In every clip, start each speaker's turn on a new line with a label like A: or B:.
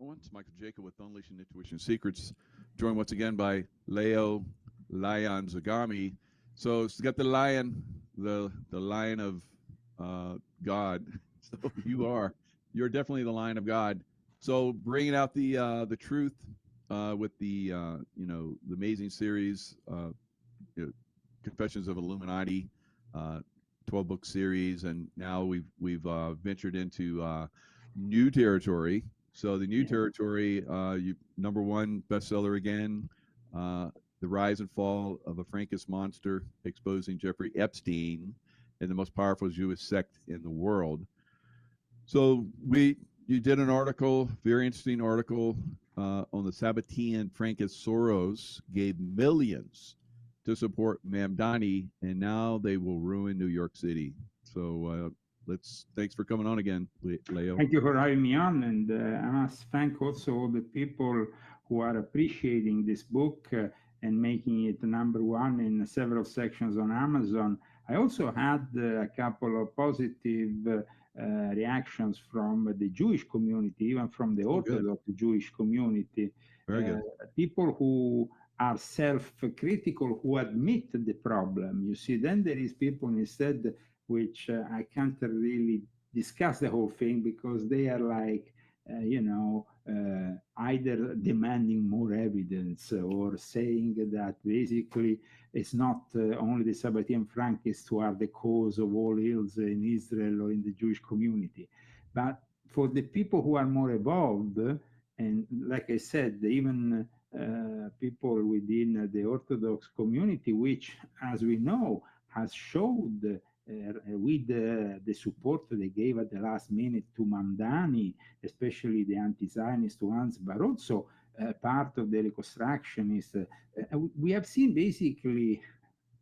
A: everyone. It's Michael Jaco with Unleashing Intuition Secrets, joined once again by Lion Zagami. So it's got the lion, the lion of God. So you're definitely the lion of God. So bringing out the truth with the amazing series, you know, Confessions of Illuminati, 12-book series, and now we've ventured into new territory. So the new territory, number one bestseller again, The Rise and Fall of a Frankish Monster, exposing Jeffrey Epstein and the most powerful Jewish sect in the world. So you did an article, very interesting article, on the Sabbatean Frankish Soros gave millions to support Mamdani, and now they will ruin New York City. So thanks for coming on again, Leo.
B: Thank you for having me on, and I must thank also all the people who are appreciating this book and making it number one in several sections on Amazon. I also had a couple of positive reactions from the Jewish community, even from the Orthodox Jewish community.
A: Very good.
B: People who are self-critical, who admit the problem. You see, then there is people instead which I can't really discuss the whole thing because they are like, either demanding more evidence or saying that basically it's not only the Sabbatean Frankists who are the cause of all ills in Israel or in the Jewish community. But for the people who are more evolved, and like I said, even people within the Orthodox community, which, as we know, has showed with the support they gave at the last minute to Mamdani, especially the anti-Zionist ones, but also part of the reconstructionists. We have seen basically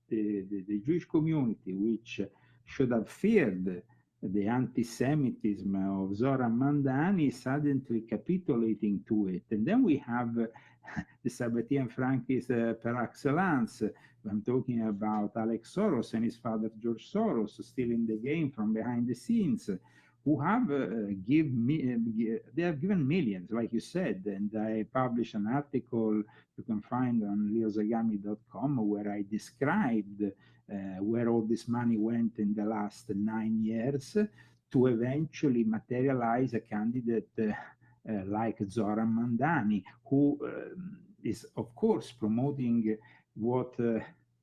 B: the Jewish community, which should have feared the anti-Semitism of Zoran Mamdani, suddenly capitulating to it. And then we have the Sabbatean Frankists per excellence. I'm talking about Alex Soros and his father George Soros, still in the game from behind the scenes, who have they have given millions, like you said. And I published an article you can find on leozagami.com where I described where all this money went in the last 9 years to eventually materialize a candidate like Zoran Mamdani, who is, of course, promoting what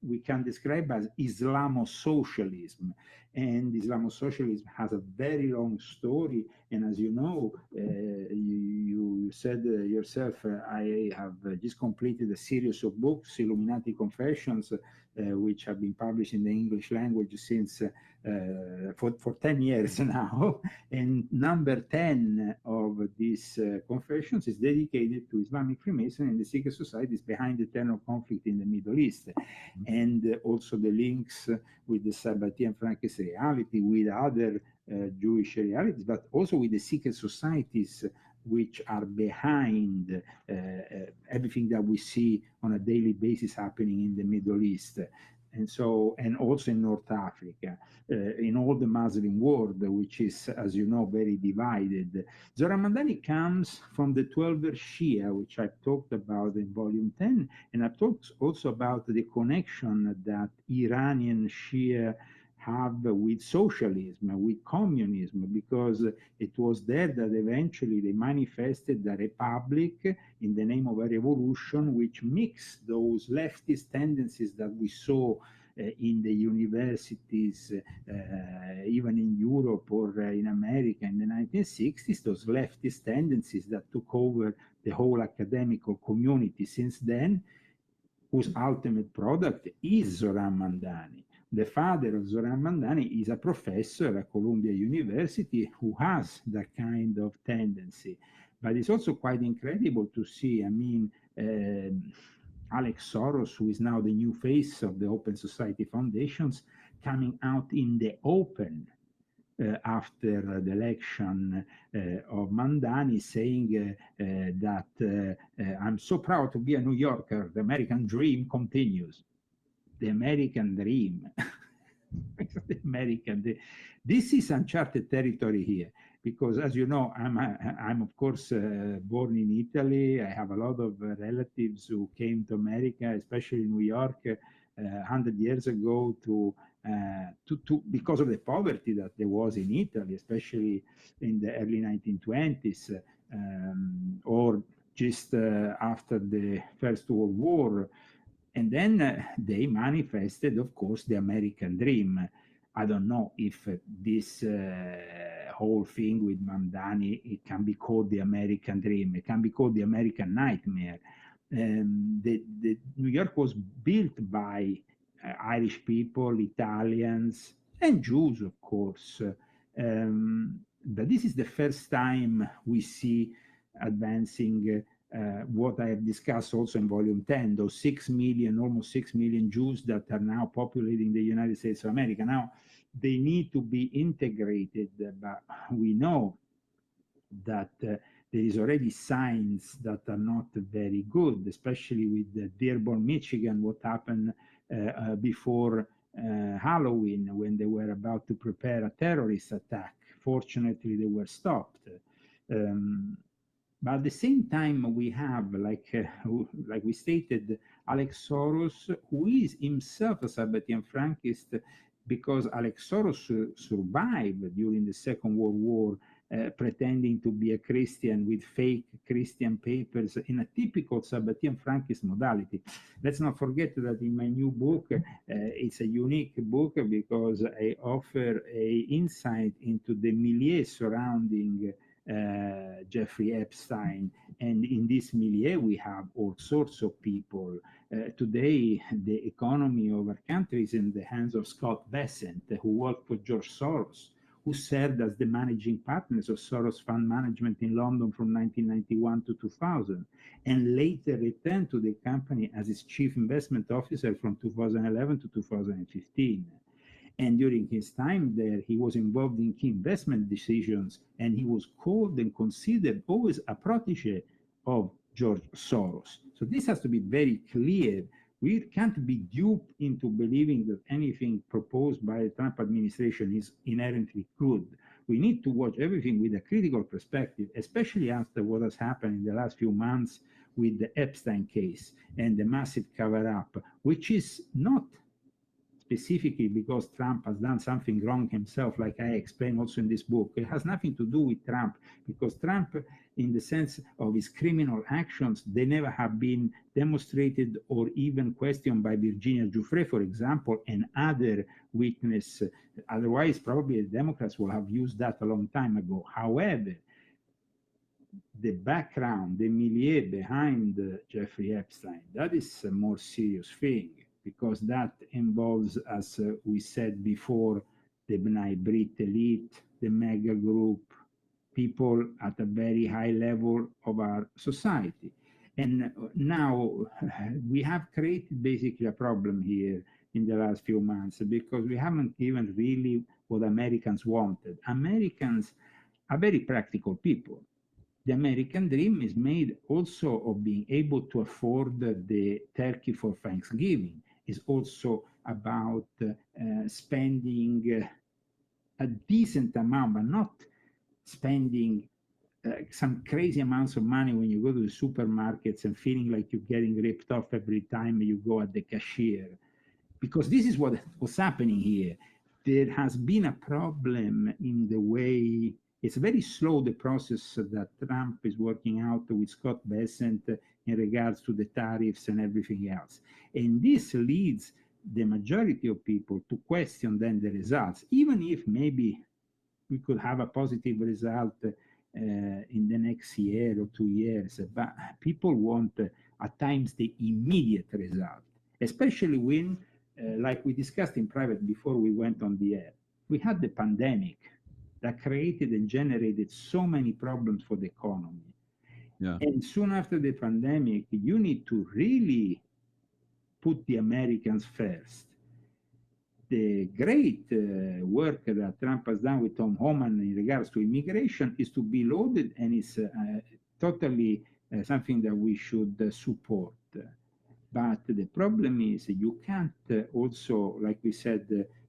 B: we can describe as Islamo-socialism. And Islamo-socialism has a very long story. And as you know, you said yourself, I have just completed a series of books, Illuminati Confessions, which have been published in the English language since for 10 years now. And number 10 of these confessions is dedicated to Islamic Freemasonry and the secret societies behind the eternal conflict in the Middle East. And also the links with the Sabbatean Frankist reality, with other Jewish realities, but also with the secret societies which are behind everything that we see on a daily basis happening in the Middle East. And so, and also in North Africa, in all the Muslim world, which is, as you know, very divided. Zoran Mamdani comes from the 12-verse Shia, which I've talked about in volume 10, and I've talked also about the connection that Iranian Shia have with socialism, with communism, because it was there that eventually they manifested the republic in the name of a revolution, which mixed those leftist tendencies that we saw in the universities, even in Europe or in America in the 1960s, those leftist tendencies that took over the whole academical community since then, whose ultimate product is Zoran Mamdani. The father of Zoran Mamdani is a professor at Columbia University who has that kind of tendency. But it's also quite incredible to see, I mean, Alex Soros, who is now the new face of the Open Society Foundations, coming out in the open after the election of Mamdani, saying that I'm so proud to be a New Yorker, the American dream continues. The American dream. This is uncharted territory here. because, as you know, I'm of course born in Italy. I have a lot of relatives who came to America, especially New York, 100 years ago because of the poverty that there was in Italy, especially in the early 1920s, or just after the First World War. And then they manifested, of course, the American dream. I don't know if this whole thing with Mamdani, it can be called the American dream. It can be called the American nightmare. The New York was built by Irish people, Italians, and Jews, of course. But this is the first time we see advancing what I have discussed also in volume 10, those 6 million, almost 6 million Jews that are now populating the United States of America. Now, they need to be integrated, but we know that there is already signs that are not very good, especially with Dearborn, Michigan, what happened before Halloween when they were about to prepare a terrorist attack. Fortunately, they were stopped. But at the same time, we have, like we stated, Alex Soros, who is himself a Sabbatean Frankist, because Alex Soros survived during the Second World War, pretending to be a Christian with fake Christian papers in a typical Sabbatean Frankist modality. Let's not forget that in my new book, it's a unique book because I offer a insight into the milieu surrounding Jeffrey Epstein, and in this milieu we have all sorts of people. Today, the economy of our country is in the hands of Scott Bessent, who worked for George Soros, who served as the managing partners of Soros Fund Management in London from 1991 to 2000, and later returned to the company as its chief investment officer from 2011 to 2015. And during his time there, he was involved in key investment decisions, and he was called and considered always a protege of George Soros. So this has to be very clear. We can't be duped into believing that anything proposed by the Trump administration is inherently good. We need to watch everything with a critical perspective, especially after what has happened in the last few months with the Epstein case and the massive cover-up, which is not specifically because Trump has done something wrong himself, like I explain also in this book. It has nothing to do with Trump, because Trump, in the sense of his criminal actions, they never have been demonstrated or even questioned by Virginia Giuffre, for example, and other witness. Otherwise, probably the Democrats will have used that a long time ago. However, the background, the milieu behind Jeffrey Epstein, that is a more serious thing, because that involves, as we said before, the B'nai Brit elite, the mega group, people at a very high level of our society. And now we have created basically a problem here in the last few months, because we haven't given really what Americans wanted. Americans are very practical people. The American dream is made also of being able to afford the turkey for Thanksgiving. It's also about spending a decent amount, but not spending some crazy amounts of money when you go to the supermarkets and feeling like you're getting ripped off every time you go at the cashier. Because this is what's happening here. There has been a problem in the way. It's very slow, the process that Trump is working out with Scott Bessent in regards to the tariffs and everything else. And this leads the majority of people to question then the results, even if maybe we could have a positive result in the next year or 2 years. But people want, at times, the immediate result, especially when, like we discussed in private before we went on the air, we had the pandemic that created and generated so many problems for the economy.
A: Yeah.
B: And soon after the pandemic, you need to really put the Americans first. The great work that Trump has done with Tom Homan in regards to immigration is to be lauded, and it's totally something that we should support. But the problem is you can't also, like we said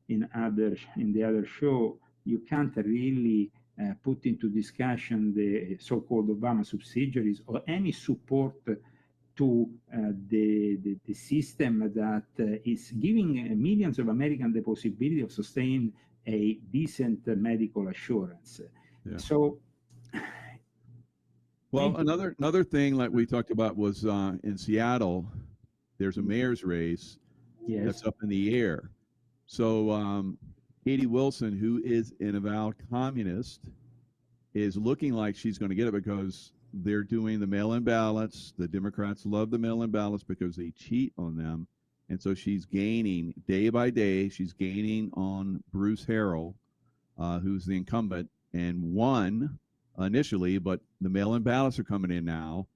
B: in the other show, you can't really put into discussion the so-called Obama subsidiaries or any support to the system that is giving millions of Americans the possibility of sustaining a decent medical assurance.
A: Yeah.
B: So,
A: well, another thing like we talked about was in Seattle, there's a mayor's race
B: yes,
A: that's up in the air. So Katie Wilson, who is an avowed communist, is looking like she's going to get it because they're doing the mail-in ballots. The Democrats love the mail-in ballots because they cheat on them. And so she's gaining day by day. She's gaining on Bruce Harrell, who's the incumbent, and won initially, but the mail-in ballots are coming in now.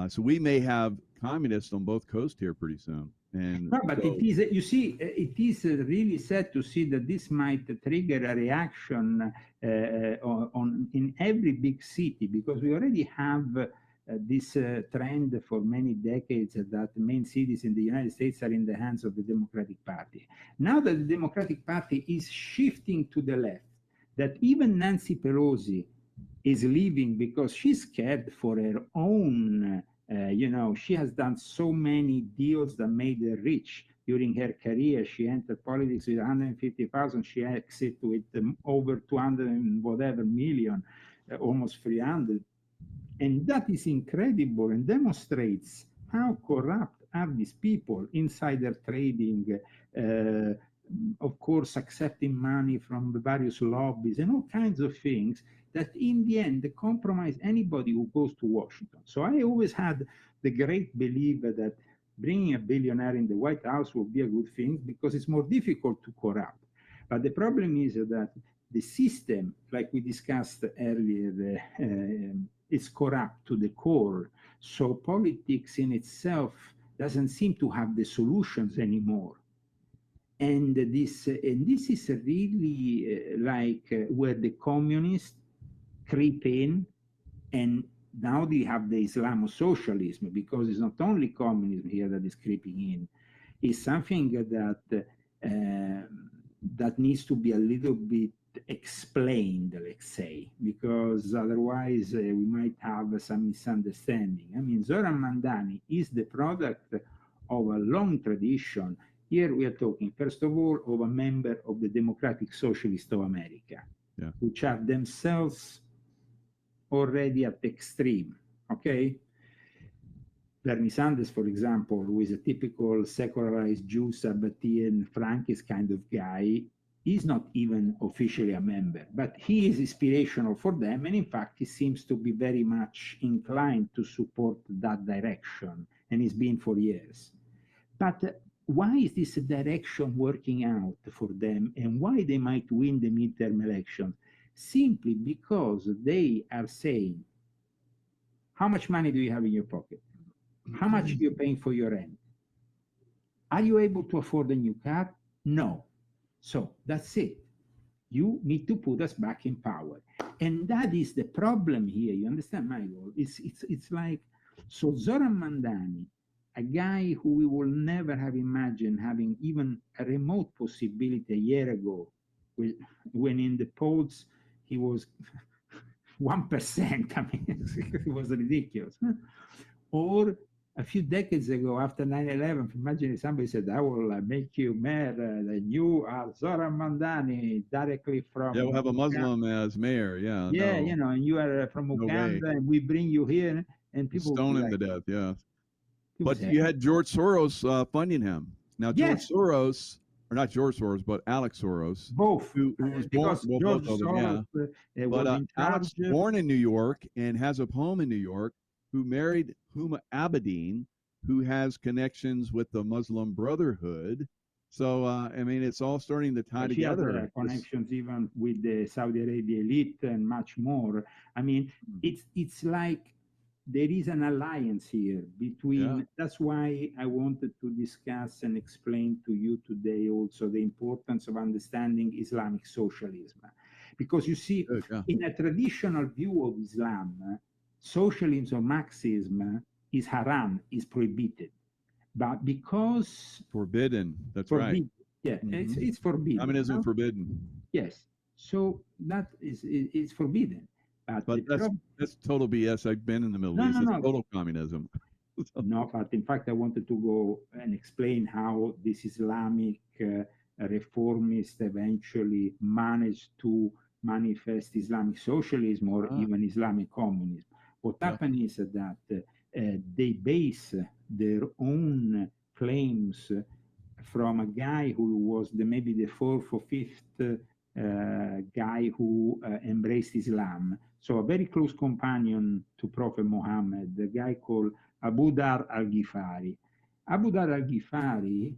A: So we may have communists on both coasts here pretty soon. And
B: no, but
A: so,
B: it is, you see, it is really sad to see that this might trigger a reaction in every big city, because we already have this trend for many decades that main cities in the United States are in the hands of the Democratic Party. Now that the Democratic Party is shifting to the left, that even Nancy Pelosi is leaving because she's scared for her own. She has done so many deals that made her rich during her career. She entered politics with 150,000. She exited with over 200 and whatever million, almost 300. And that is incredible and demonstrates how corrupt are these people. Insider trading, of course, accepting money from the various lobbies and all kinds of things that in the end compromise anybody who goes to Washington. So I always had the great belief that bringing a billionaire in the White House will be a good thing because it's more difficult to corrupt. But the problem is that the system, like we discussed earlier, is corrupt to the core. So politics in itself doesn't seem to have the solutions anymore. And this is really where the communists creep in, and now they have the Islamo-socialism, because it's not only communism here that is creeping in. It's something that that needs to be a little bit explained, let's say, because otherwise we might have some misunderstanding. I mean, Zoran Mandani is the product of a long tradition. Here we are talking, first of all, of a member of the Democratic Socialists of America, which are themselves already at the extreme, okay? Bernie Sanders, for example, who is a typical secularized Jew, Sabbatean, Frankist kind of guy, is not even officially a member, but he is inspirational for them, and in fact, he seems to be very much inclined to support that direction, and he's been for years. But why is this direction working out for them, and why they might win the midterm elections? Simply because they are saying, how much money do you have in your pocket? How much are you paying for your rent? Are you able to afford a new car? No. So that's it. You need to put us back in power. And that is the problem here. You understand, Michael? It's like, so Zoran Mandani, a guy who we will never have imagined having even a remote possibility a year ago, when in the polls he was 1%. I mean, it was ridiculous. Or a few decades ago, after 9/11, imagine if somebody said, I will make you mayor, you are Zoran Mandani, directly from...
A: Yeah, we'll have a Muslim as mayor,
B: Yeah,
A: no.
B: and you are from Uganda,
A: way.
B: And we bring you here, and people
A: stone him
B: like,
A: to death, yeah.
B: people
A: But
B: say,
A: you had George Soros funding him. Now, George
B: Yes.
A: Soros, or not George Soros, but Alex Soros,
B: both,
A: who was born,
B: because
A: well,
B: George
A: both of them,
B: Soros
A: yeah.
B: was
A: But
B: in
A: Alex,
B: charge.
A: born in New York and has a home in New York, who married Huma Abedin, who has connections with the Muslim Brotherhood. So, I mean, it's all starting to tie
B: She has
A: together.
B: connections even with the Saudi Arabia elite and much more. I mean, it's like there is an alliance here between.
A: Yeah.
B: That's why I wanted to discuss and explain to you today also the importance of understanding Islamic socialism, because you see,
A: Good, yeah.
B: in a traditional view of Islam, socialism or Marxism is haram, is prohibited. But because
A: Forbidden, that's
B: forbidden,
A: right.
B: yeah, it's forbidden.
A: Communism forbidden.
B: Yes. So that is forbidden.
A: But that's total BS. I've been in the Middle
B: no,
A: East.
B: no,
A: It's
B: no,
A: total communism.
B: no. But in fact, I wanted to go and explain how this Islamic reformist eventually managed to manifest Islamic socialism or even Islamic communism. What happened is that they base their own claims from a guy who was maybe the fourth or fifth guy who embraced Islam. So a very close companion to Prophet Muhammad, the guy called Abu Dar al-Ghifari. Abu Dar al-Ghifari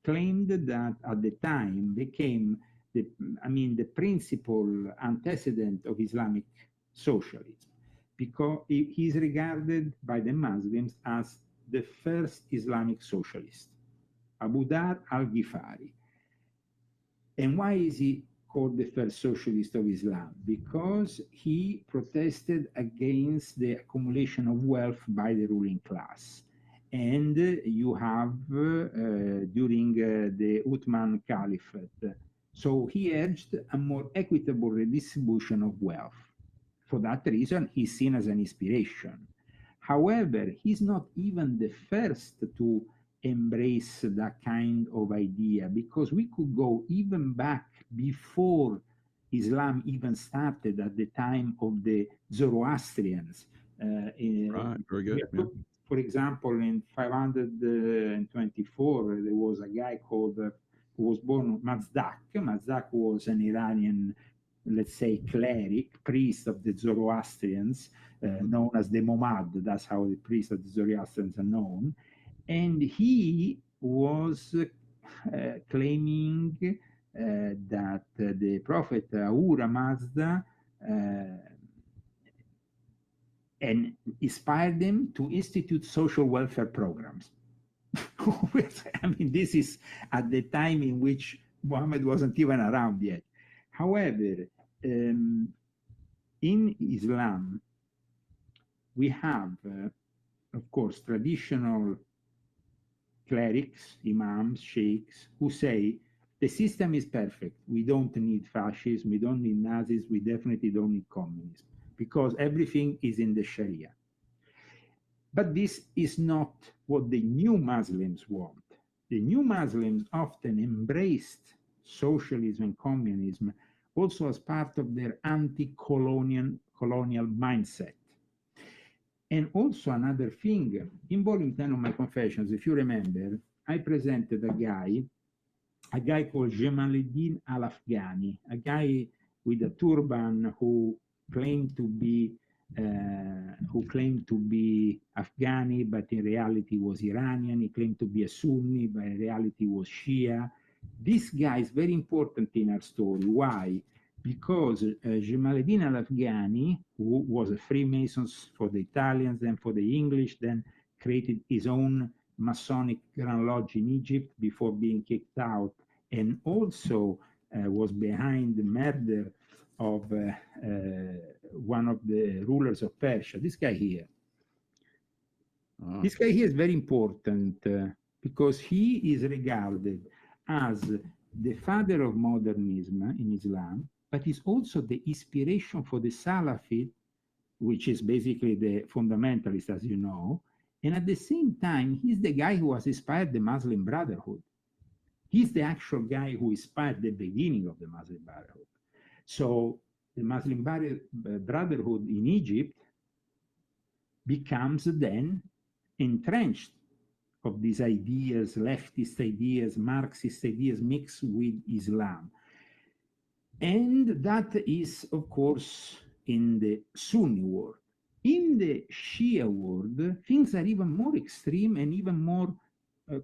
B: claimed that at the time became the principal antecedent of Islamic socialism, because he is regarded by the Muslims as the first Islamic socialist, Abu Dar al-Ghifari. And why is he called the first socialist of Islam? Because he protested against the accumulation of wealth by the ruling class. And you have during the Uthman Caliphate. So he urged a more equitable redistribution of wealth. For that reason, he's seen as an inspiration. However, he's not even the first to embrace that kind of idea, because we could go even back before Islam even started, at the time of the Zoroastrians.
A: Right, very good.
B: For example, in 524, there was a guy called, who was born Mazdak. Mazdak was an Iranian, let's say, cleric, priest of the Zoroastrians, known as the Momad. That's how the priests of the Zoroastrians are known. And he was claiming that the prophet Ahura Mazda and inspired them to institute social welfare programs. I mean, this is at the time in which Muhammad wasn't even around yet. However, in Islam, we have, of course, traditional clerics, imams, sheikhs, who say the system is perfect. We don't need fascism, we don't need Nazis, we definitely don't need communism, because everything is in the Sharia. But this is not what the new Muslims want. The new Muslims often embraced socialism and communism also as part of their anti-colonial mindset. And also another thing, in volume 10 of my confessions, if you remember, I presented a guy called Jamaluddin al-Afghani, a guy with a turban who claimed to be Afghani, but in reality was Iranian. He claimed to be a Sunni, but in reality was Shia. This guy is very important in our story. Why? Because Jamaluddin al-Afghani, who was a Freemason for the Italians and for the English, then created his own Masonic Grand Lodge in Egypt before being kicked out, and also was behind the murder of one of the rulers of Persia, this guy here. This guy here is very important because he is regarded as the father of modernism in Islam, but is also the inspiration for the Salafid, which is basically the fundamentalist, as you know. And at the same time, he's the guy who has inspired the Muslim Brotherhood. He's the actual guy who inspired the beginning of the Muslim Brotherhood. So the Muslim Brotherhood in Egypt becomes then entrenched of these ideas, leftist ideas, Marxist ideas mixed with Islam. And that is, of course, in the Sunni world. In the Shia world, things are even more extreme and even more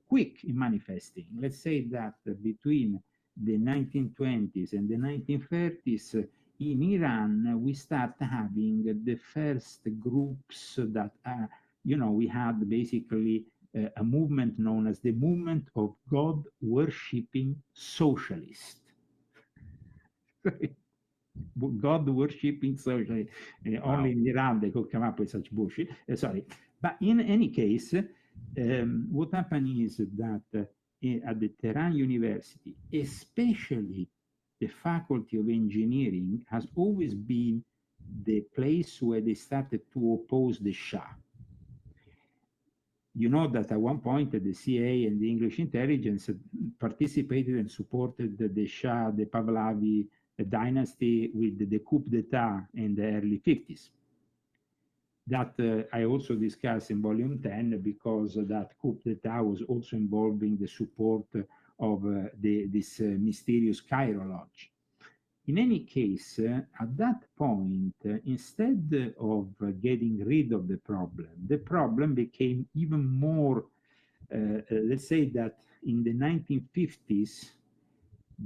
B: quick in manifesting. Let's say that between the 1920s and the 1930s, in Iran, we start having the first groups that, we had basically a movement known as the movement of God-worshipping socialists. God-worshipping socialists. Only in Iran they could come up with such bullshit. Sorry. But in any case, what happened is that at the Tehran University, especially the Faculty of Engineering has always been the place where they started to oppose the Shah. You know that at one point the CIA and the English intelligence participated and supported the Shah, the Pahlavi dynasty with the coup d'etat in the early 50s. That I also discuss in volume 10 because that coup d'etat was also involving the support of this mysterious Cairo Lodge. In any case, at that point, instead of getting rid of the problem became even more, let's say that in the 1950s,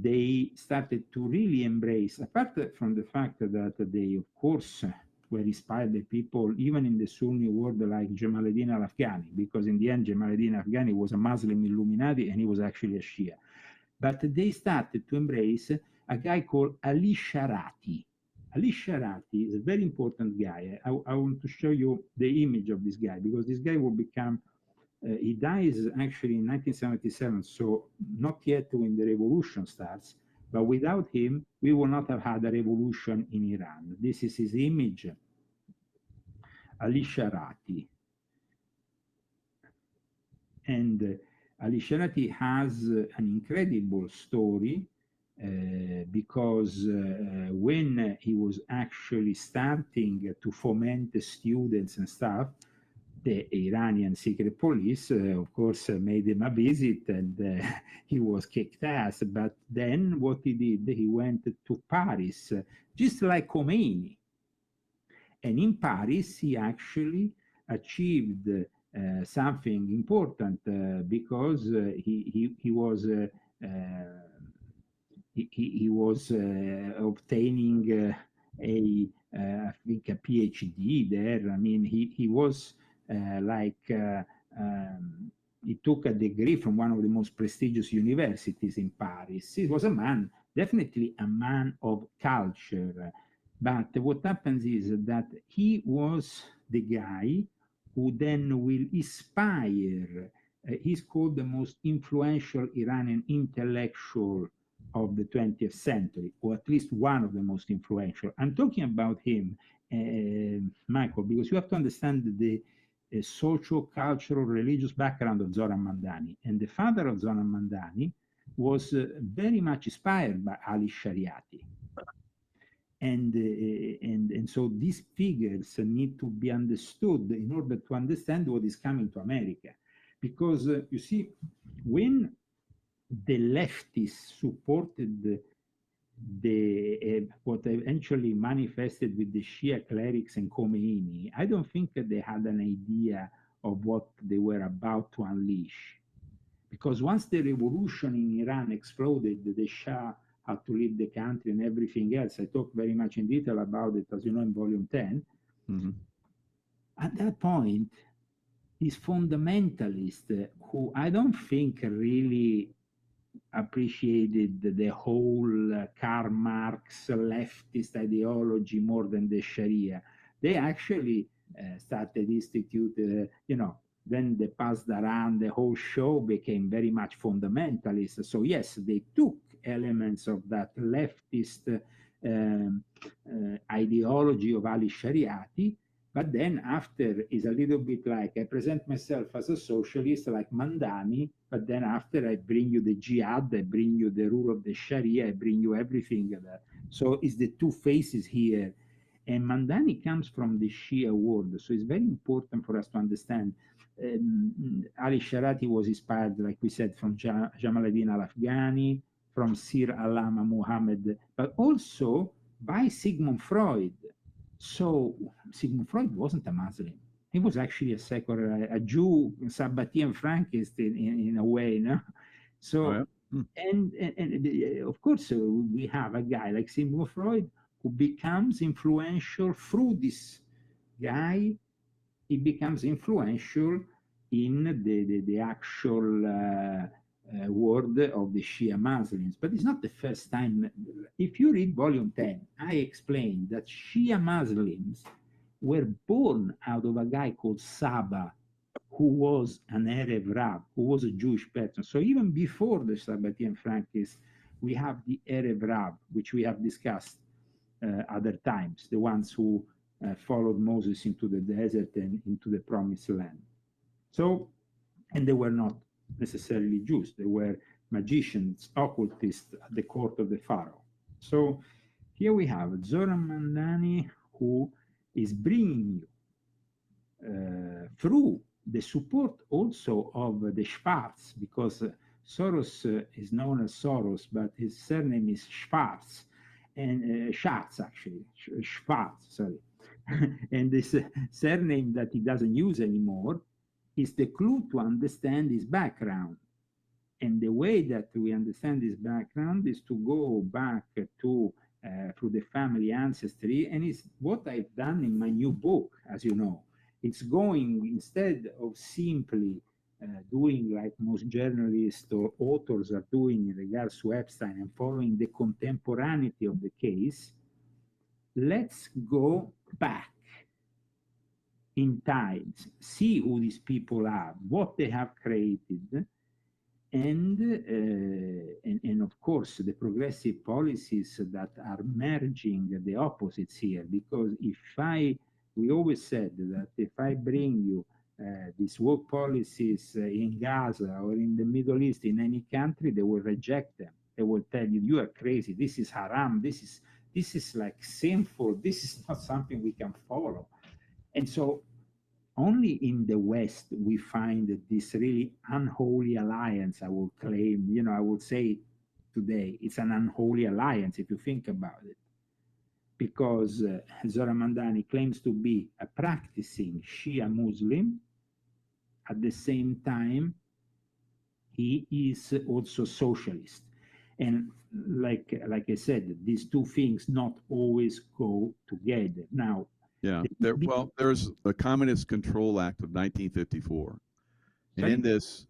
B: they started to really embrace, apart from the fact that they, of course, were inspired by people, even in the Sunni world, like Jamaluddin al-Afghani, because in the end, Jamaluddin al-Afghani was a Muslim Illuminati and he was actually a Shia. But they started to embrace a guy called Ali Sharati. Ali Sharati is a very important guy. I want to show you the image of this guy, because this guy will become, he dies actually in 1977, so not yet when the revolution starts, but without him, we would not have had a revolution in Iran. This is his image, Ali Sharati. And Ali Sharati has an incredible story because when he was actually starting to foment the students and stuff, the Iranian secret police, of course, made him a visit and he was kicked ass. But then what he did, he went to Paris, just like Khomeini. And in Paris, he actually achieved something important because he was obtaining I think a PhD there. I mean, he was he took a degree from one of the most prestigious universities in Paris. He was a man, definitely a man of culture. But what happens is that he was the guy who then will inspire, he's called the most influential Iranian intellectual of the 20th century, or at least one of the most influential. I'm talking about him, Michael, because you have to understand the social, cultural, religious background of Zoran Mamdani. And the father of Zoran Mamdani was very much inspired by Ali Shariati. And so these figures need to be understood in order to understand what is coming to America. Because you see, when the leftists supported what eventually manifested with the Shia clerics and Khomeini, I don't think that they had an idea of what they were about to unleash. Because once the revolution in Iran exploded, the Shah had to leave the country and everything else. I talk very much in detail about it, as you know, in volume 10. Mm-hmm. At that point, these fundamentalists, who I don't think really appreciated the whole Karl Marx leftist ideology more than the Sharia, they actually started institute, then they passed around, the whole show became very much fundamentalist. So yes, they took elements of that leftist ideology of Ali Shariati, but then after is a little bit like, I present myself as a socialist like Mamdani, but then after I bring you the jihad, I bring you the rule of the Sharia, I bring you everything. So it's the two faces here. And Mamdani comes from the Shia world, so it's very important for us to understand. Ali Sharati was inspired, like we said, from Jamaluddin al-Afghani, from Sir Allama Muhammad, but also by Sigmund Freud. So Sigmund Freud wasn't a Muslim. He was actually a secular, a Jew, Sabbatean Frankist in a way, no? So, and of course, we have a guy like Sigmund Freud who becomes influential through this guy. He becomes influential in the actual world of the Shia Muslims. But it's not the first time. If you read volume 10, I explained that Shia Muslims were born out of a guy called Saba, who was an Arab Rab, who was a Jewish person. So even before the Sabbatean Frankists we have the Erev Rab, which we have discussed other times, the ones who followed Moses into the desert and into the promised land. So, and they were not necessarily Jews, they were magicians, occultists at the court of the Pharaoh. So here we have Zoran Mamdani, who is bringing you through the support also of the Schwarz, because Soros is known as Soros, but his surname is Schwarz, and Schatz actually, Schwarz, sorry. And this surname that he doesn't use anymore is the clue to understand his background. And the way that we understand his background is to go back to through the family ancestry, and it's what I've done in my new book, as you know. It's going, instead of simply doing like most journalists or authors are doing in regards to Epstein and following the contemporaneity of the case, let's go back in time, see who these people are, what they have created, and of course the progressive policies that are merging the opposites here. Because we always said that if I bring you these woke policies in Gaza or in the Middle East, in any country, they will reject them. They will tell you, you are crazy, this is haram, this is like sinful, this is not something we can follow. And so only in the West we find this really unholy alliance, I will claim, I would say today it's an unholy alliance if you think about it. Because Zoran Mamdani claims to be a practicing Shia Muslim. At the same time, he is also socialist. And like I said, these two things not always go together. Now,
A: yeah, there's a Communist Control Act of 1954. And in this,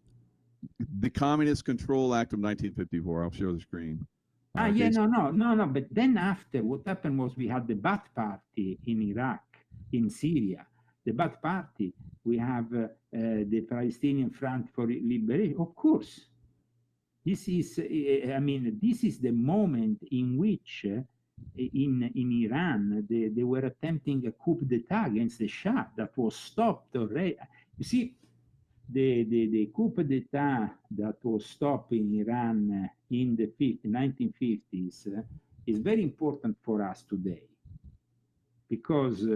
A: the Communist Control Act of 1954, I'll show the screen.
B: No. But then after, what happened was we had the Ba'ath Party in Iraq, in Syria. The Ba'ath Party, we have the Palestinian Front for Liberation. Of course, this is, this is the moment in which in Iran, they were attempting a coup d'etat against the Shah that was stopped already. You see, the coup d'etat that was stopped in Iran in the 1950s is very important for us today, because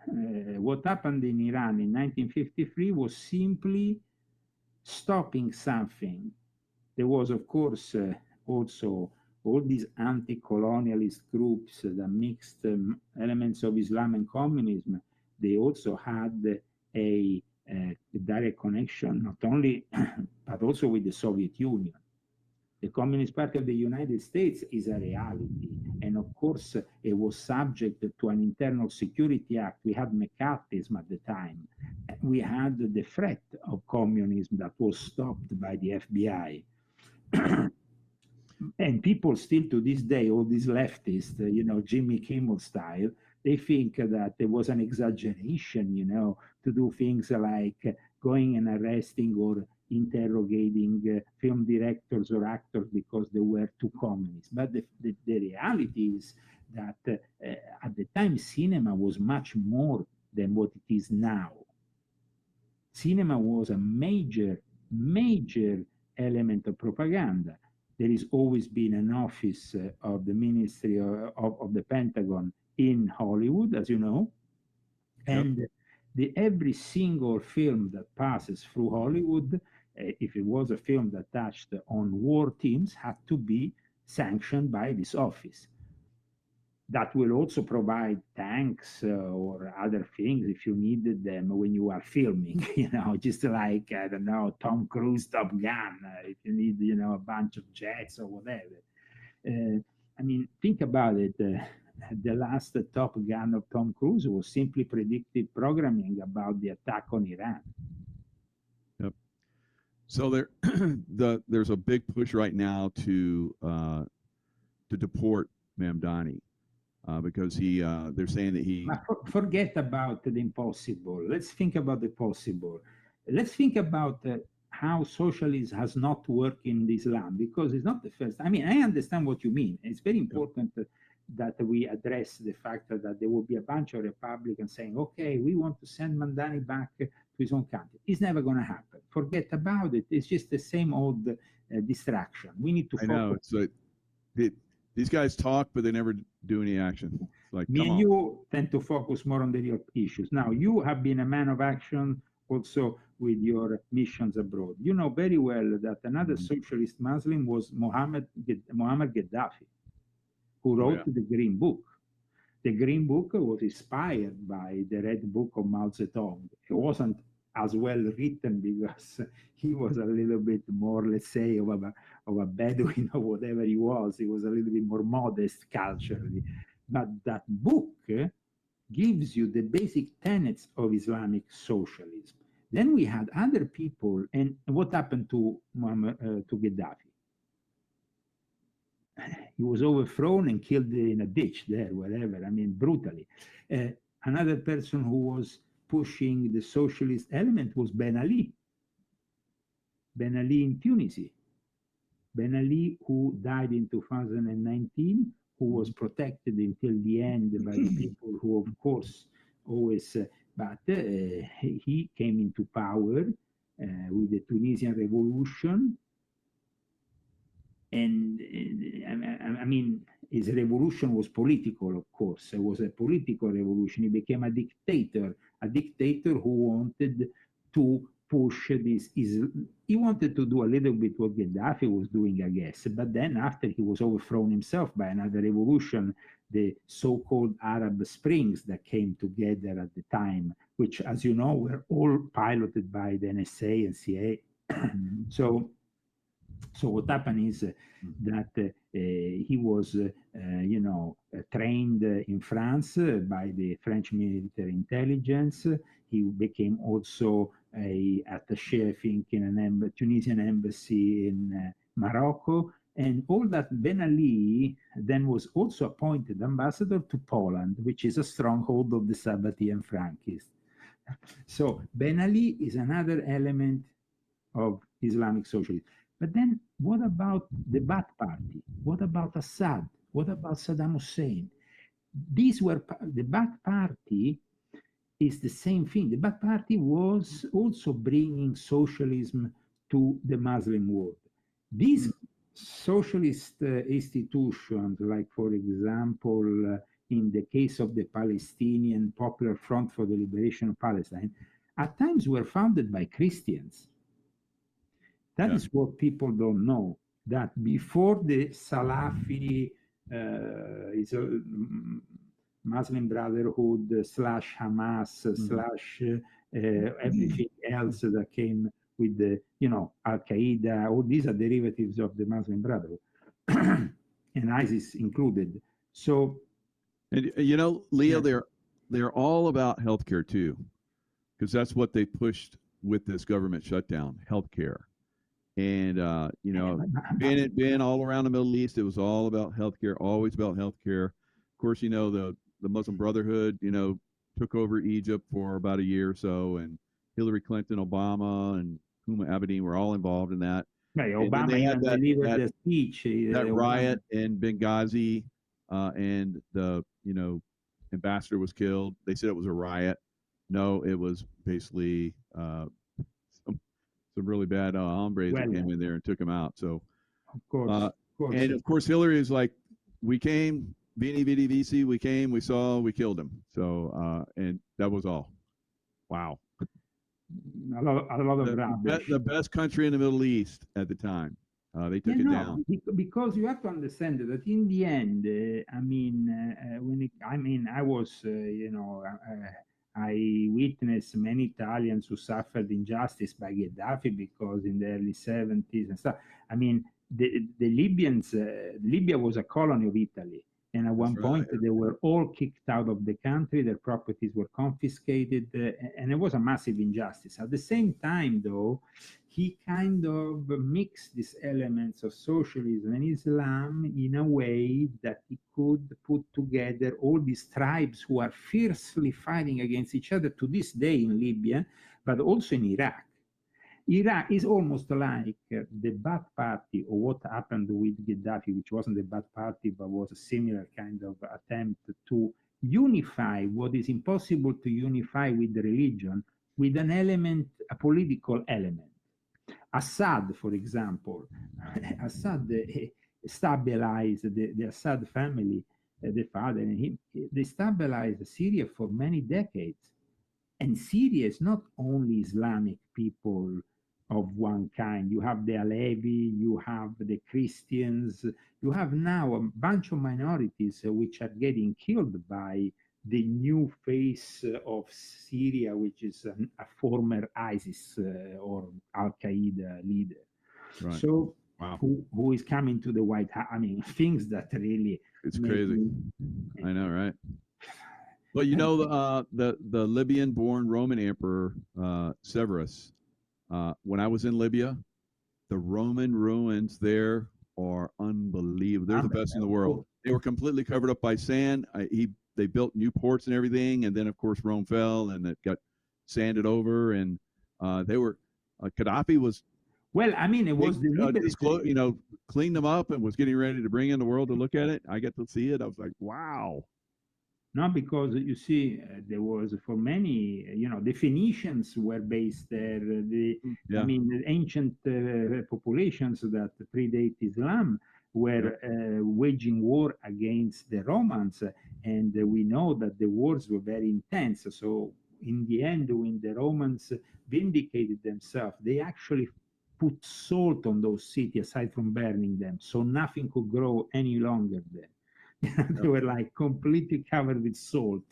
B: what happened in Iran in 1953 was simply stopping something. There was, of course, also all these anti-colonialist groups that mixed elements of Islam and communism. They also had a direct connection, not only, but also with the Soviet Union. The Communist Party of the United States is a reality. And of course, it was subject to an internal security act. We had McCarthyism at the time. We had the threat of communism that was stopped by the FBI. And people still to this day, all these leftists, Jimmy Kimmel style, they think that there was an exaggeration, to do things like going and arresting or interrogating film directors or actors because they were too communist. But the reality is that at the time, cinema was much more than what it is now. Cinema was a major element of propaganda. There has always been an office of the Ministry of the Pentagon in Hollywood, as you know, and every single film that passes through Hollywood, if it was a film that touched on war themes, had to be sanctioned by this office. That will also provide tanks or other things if you needed them when you are filming, just like, I don't know, Tom Cruise, Top Gun, if you need, a bunch of jets or whatever. Think about it. The last Top Gun of Tom Cruise was simply predictive programming about the attack on Iran.
A: Yep. So there's a big push right now to deport Mamdani. Because they're saying that he...
B: Forget about the impossible. Let's think about the possible. Let's think about how socialism has not worked in Islam, because it's not the first. I mean, I understand what you mean. It's very important that we address the fact that there will be a bunch of Republicans saying, okay, we want to send Mamdani back to his own country. It's never going to happen. Forget about it. It's just the same old distraction. We need to focus.
A: I know. It's like these guys talk, but they never do any action. It's like,
B: Me
A: come
B: and
A: on.
B: you tend to focus more on the real issues. Now, you have been a man of action also with your missions abroad. You know very well that another socialist Muslim was Muhammad Gaddafi, who wrote the Green Book. The Green Book was inspired by the Red Book of Mao Zedong. It wasn't as well written because he was a little bit more, let's say, of a Bedouin or whatever he was. He was a little bit more modest culturally. But that book gives you the basic tenets of Islamic socialism. Then we had other people, and what happened to Gaddafi? He was overthrown and killed in a ditch there, wherever, I mean, brutally. Another person who was pushing the socialist element was Ben Ali. Ben Ali in Tunisia. Ben Ali, who died in 2019, who was protected until the end by the people who, of course, always, but he came into power with the Tunisian revolution. And I mean, his revolution was political, of course. It was a political revolution. He became a dictator who wanted to push this. He wanted to do a little bit what Gaddafi was doing, I guess. But then after he was overthrown himself by another revolution, the so-called Arab Springs that came together at the time, which, as you know, were all piloted by the NSA and CIA. So what happened is that he was, trained in France by the French military intelligence. He became also a attaché, I think, in a Tunisian embassy in Morocco. And all that. Ben Ali then was also appointed ambassador to Poland, which is a stronghold of the Sabbatean Frankists. So Ben Ali is another element of Islamic socialism. But then what about the Ba'ath Party? What about Assad? What about Saddam Hussein? These were, the Ba'ath Party is the same thing. The Ba'ath Party was also bringing socialism to the Muslim world. These socialist institutions, like, for example, in the case of the Palestinian Popular Front for the Liberation of Palestine, at times were founded by Christians. That is what people don't know, that before the Salafi Muslim Brotherhood slash Hamas slash everything else that came with the, Al-Qaeda, all these are derivatives of the Muslim Brotherhood, and ISIS included. So,
A: and Leo, they're all about healthcare too, because that's what they pushed with this government shutdown, healthcare. And being all around the Middle East, it was all about healthcare, always about healthcare. Of course, the Muslim Brotherhood, took over Egypt for about a year or so, and Hillary Clinton, Obama, and Huma Abedin were all involved in that.
B: Right, Obama even delivered the speech.
A: That riot in Benghazi, and the ambassador was killed. They said it was a riot. No, it was basically some really bad hombres that came in there and took him out. So,
B: of course.
A: And of course, Hillary is like, we came, Vini Vidi Vici, we came, we saw, we killed him. So, and that was all. Wow.
B: A lot of rubbish.
A: The best country in the Middle East at the time. They took it down.
B: Because you have to understand that in the end, I was, I witnessed many Italians who suffered injustice by Gaddafi because in the early 70s and stuff. I mean, the Libyans, Libya was a colony of Italy. And at one point, they were all kicked out of the country. Their properties were confiscated. And it was a massive injustice. At the same time, though, he kind of mixed these elements of socialism and Islam in a way that he could put together all these tribes who are fiercely fighting against each other to this day in Libya, but also in Iraq. Iraq is almost like the Ba'ath Party, or what happened with Gaddafi, which wasn't the Ba'ath Party, but was a similar kind of attempt to unify what is impossible to unify with the religion, with an element, a political element. Assad, for example, Assad stabilized the Assad family, the father and him, they stabilized Syria for many decades. And Syria is not only Islamic people of one kind. You have the Alevi, you have the Christians, you have now a bunch of minorities which are getting killed by the new face of Syria, which is a former ISIS or Al Qaeda leader.
A: Right.
B: So,
A: wow.
B: who is coming to the White House? I mean, things that really.
A: It's crazy. I know, right? Well, you know, the Libyan-born Roman emperor Severus. When I was in Libya, the Roman ruins there are unbelievable. They're the best in the world. They were completely covered up by sand. They built new ports and everything, and then of course Rome fell and it got sanded over. And they were Gaddafi was.
B: Well, I mean, it was
A: you know, cleaned them up and was getting ready to bring in the world to look at it. I got to see it. I was like, wow.
B: No, because you see, there was for many, you know, the Phoenicians were based there. I mean, the ancient populations that predate Islam were waging war against the Romans, and we know that the wars were very intense. So, in the end, when the Romans vindicated themselves, they actually put salt on those cities aside from burning them, so nothing could grow any longer there. They were like completely covered with salt.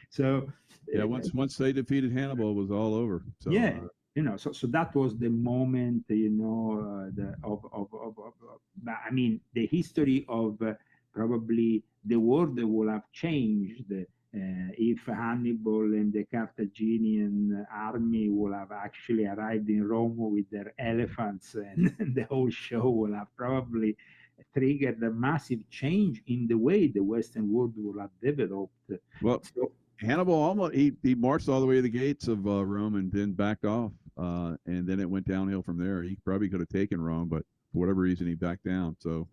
B: So
A: once they defeated Hannibal, it was all over. So,
B: you know, so that was the moment, you know, I mean, the history of probably the world will have changed if Hannibal and the Carthaginian army will have actually arrived in Rome with their elephants, and the whole show will have probably triggered a massive change in the way the Western world will have developed.
A: Well, Hannibal almost he marched all the way to the gates of Rome and then backed off, and then it went downhill from there. He probably could have taken Rome, but for whatever reason he backed down. So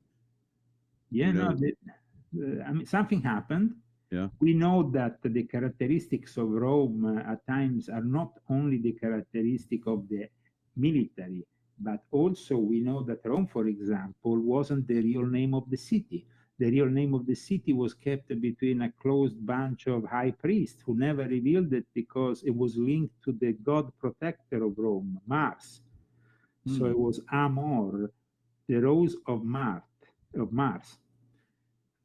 B: I mean, something happened.
A: Yeah.
B: We know that the characteristics of Rome at times are not only the characteristic of the military, but also we know that Rome, for example, wasn't the real name of the city. The real name of the city was kept between a closed bunch of high priests who never revealed it because it was linked to the god protector of Rome, Mars. So it was Amor, the rose of Mars.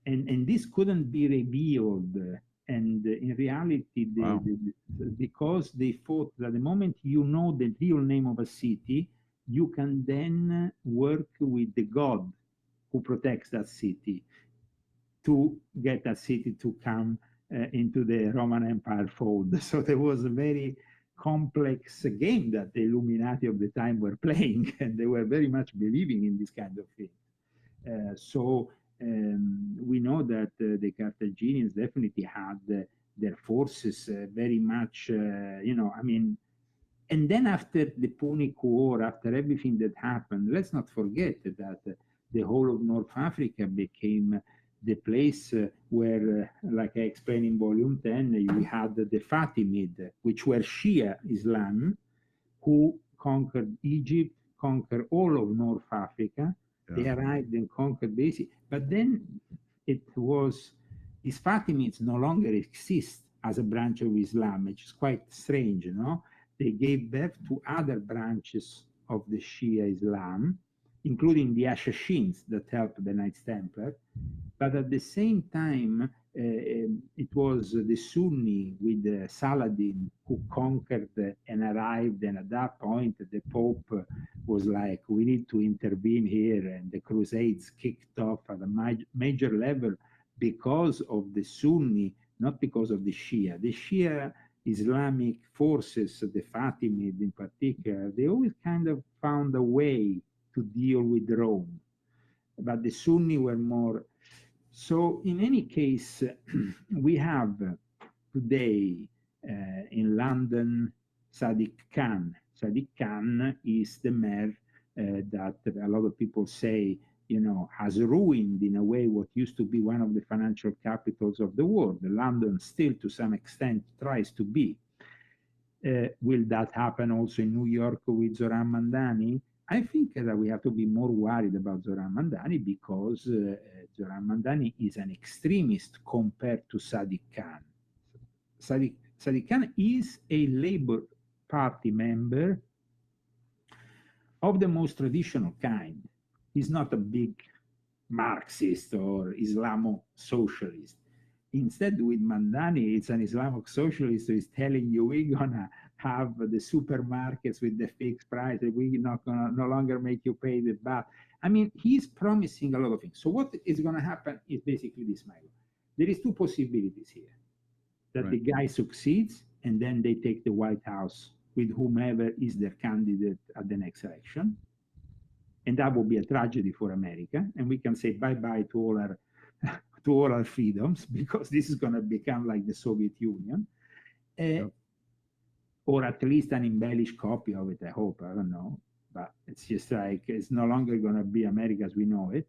B: And this couldn't be revealed. And in reality, because they thought that the moment you know the real name of a city, you can then work with the god who protects that city to get that city to come into the Roman Empire fold. So there was a very complex game that the Illuminati of the time were playing, and they were very much believing in this kind of thing. We know that the Carthaginians definitely had their forces very much, you know, I mean, and then after the Punic War, after everything that happened, let's not forget that the whole of North Africa became the place where, like I explained in volume 10, we had the Fatimid, which were Shia Islam, who conquered Egypt, conquered all of North Africa. They arrived and conquered basically, but then it was, these Fatimids no longer exist as a branch of Islam, which is quite strange, you know. They gave birth to other branches of the Shia Islam, including the Ashashins that helped the Knights Templar. But at the same time, it was the Sunni with Saladin who conquered and arrived. And at that point, the Pope was like, we need to intervene here. And the Crusades kicked off at a major level because of the Sunni, not because of the Shia. The Shia Islamic forces, the Fatimid in particular, they always kind of found a way to deal with Rome. But the Sunni were more. So in any case, we have today in London Sadiq Khan. Sadiq Khan is the mayor that a lot of people say, has ruined in a way what used to be one of the financial capitals of the world. London still, to some extent, tries to be. Will that happen also in New York with Zoran Mandani? I think that we have to be more worried about Zoran Mandani because Zoran Mandani is an extremist compared to Sadiq Khan. Sadiq Khan is a Labour Party member of the most traditional kind. He's not a big Marxist or Islamo-socialist. Instead, with Mandani, it's an Islamic socialist who is telling you we're gonna have the supermarkets with the fixed price, and we're not gonna no longer make you pay the VAT. I mean, he's promising a lot of things. So what is gonna happen is basically this, Michael. There is two possibilities here. That the guy succeeds, and then they take the White House with whomever is their candidate at the next election. And that would be a tragedy for America. And we can say bye-bye to all our freedoms, because this is going to become like the Soviet Union. Or at least an embellished copy of it, I hope. I don't know. But it's just like, it's no longer going to be America as we know it,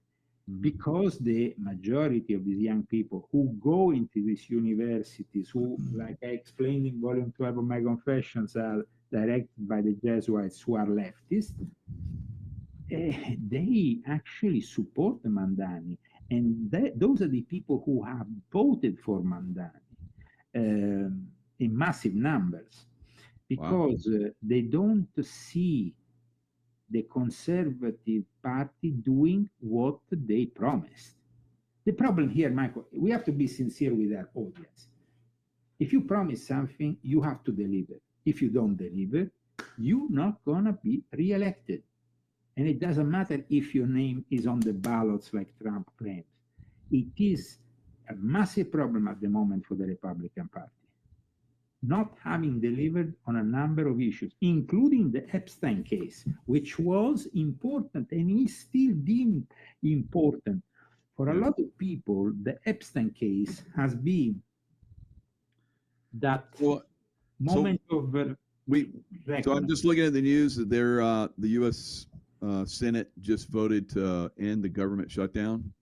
B: because the majority of these young people who go into these universities, who, like I explained in volume 12 of my confessions, are directed by the Jesuits who are leftists, they actually support the Mamdani. And those are the people who have voted for Mamdani in massive numbers, because they don't see the Conservative Party doing what they promised. The problem here, Michael, we have to be sincere with our audience. If you promise something, you have to deliver. If you don't deliver, you're not going to be re-elected. And it doesn't matter if your name is on the ballots like Trump claims. It is a massive problem at the moment for the Republican Party, not having delivered on a number of issues, including the Epstein case, which was important and is still deemed important. For a lot of people, the Epstein case has been that moment of...
A: So I'm just looking at the news that the U.S. Senate just voted to end the government shutdown.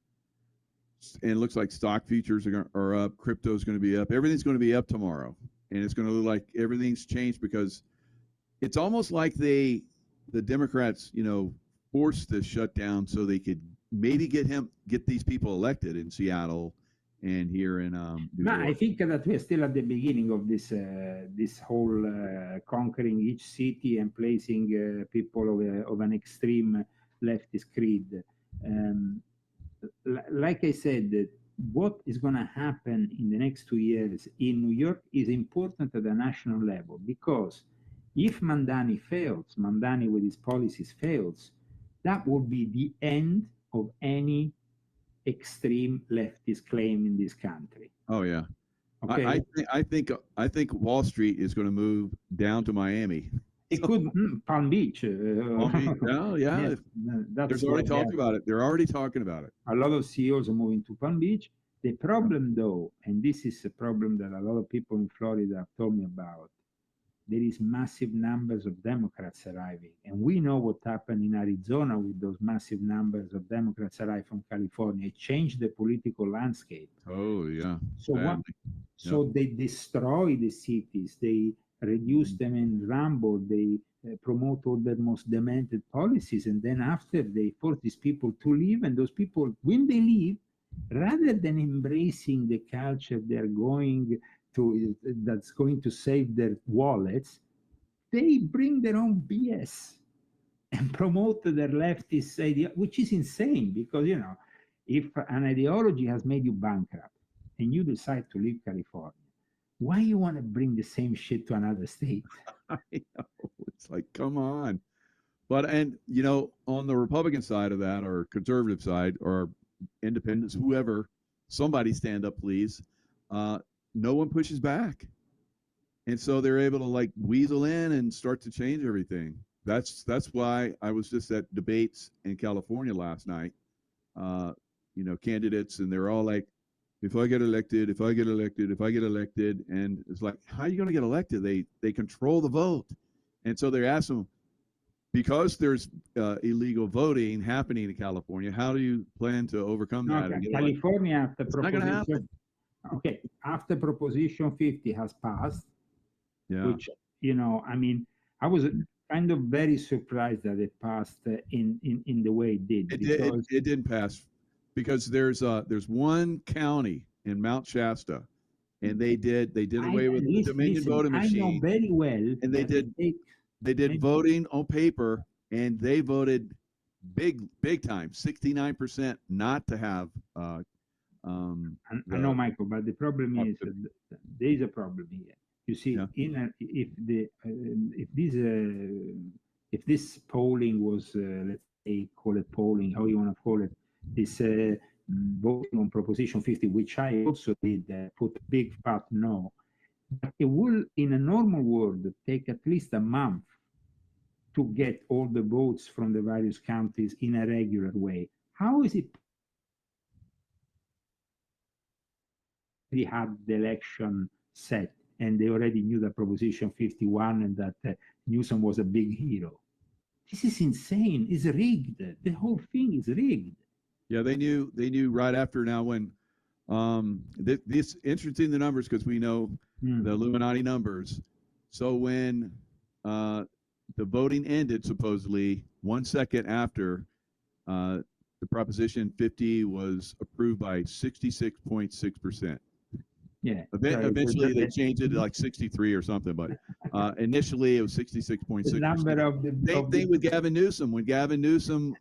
A: And it looks like stock futures are up, crypto is going to be up, everything's going to be up tomorrow. And it's going to look like everything's changed, because it's almost like the Democrats, forced this shutdown so they could maybe get these people elected in Seattle and here in New York.
B: I think that we're still at the beginning of this whole conquering each city and placing people of an extreme leftist creed. Like I said, what is going to happen in the next 2 years in New York is important at the national level, because if Mamdani with his policies fails, that will be the end of any extreme leftist claim in this country.
A: Oh yeah.
B: Okay.
A: I think Wall Street is going to move down to Miami.
B: It could Palm Beach.
A: Oh yeah. There's already talk about it. They're already talking about it.
B: A lot of CEOs are moving to Palm Beach. The problem, though, and this is a problem that a lot of people in Florida have told me about, there is massive numbers of Democrats arriving. And we know what happened in Arizona with those massive numbers of Democrats arriving from California. It changed the political landscape.
A: Oh, yeah.
B: So they destroy the cities. They reduce them in rumble. They promote all the most demented policies. And then after, they force these people to leave. And those people, when they leave, rather than embracing the culture they're going to, that's going to save their wallets, they bring their own BS and promote their leftist idea, which is insane, because, if an ideology has made you bankrupt and you decide to leave California, why you want to bring the same shit to another state?
A: I know. It's like, come on. But, and, on the Republican side of that, or conservative side, or independents, whoever, somebody stand up, please. No one pushes back. And so they're able to weasel in and start to change everything. That's why I was just at debates in California last night. Candidates, and they're all like, if I get elected, if I get elected, if I get elected. And it's like, how are you going to get elected? They control the vote. And so they asked him, because there's illegal voting happening in California, how do you plan to overcome that?
B: Okay. California after
A: it's not going to happen.
B: Okay, after Proposition 50 has passed, which, you know, I mean, I was kind of very surprised that it passed in the way it did.
A: It didn't pass because there's one county in Mount Shasta, and they did away with the Dominion voting machine.
B: I know very well.
A: And they did voting on paper, and they voted big time, 69% not to have.
B: I know, Michael, but the problem is there is a problem here. You see, if this polling was, let's say, call it polling, how you want to call it, this voting on Proposition 50, which I also did, put a big fat no. But it will, in a normal world, take at least a month to get all the votes from the various counties in a regular way. How is it? We had the election set, and they already knew that Proposition 51 and that Newsom was a big hero. This is insane. It's rigged. The whole thing is rigged.
A: Yeah, they knew right after. Now when this interesting, the numbers, because we know the Illuminati numbers. So when the voting ended, supposedly 1 second after, the Proposition 50 was approved by 66.6%.
B: Yeah.
A: Eventually they changed it to like 63 or something, but initially it was 66.6%.
B: The number of the
A: same thing with Gavin Newsom. When Gavin Newsom,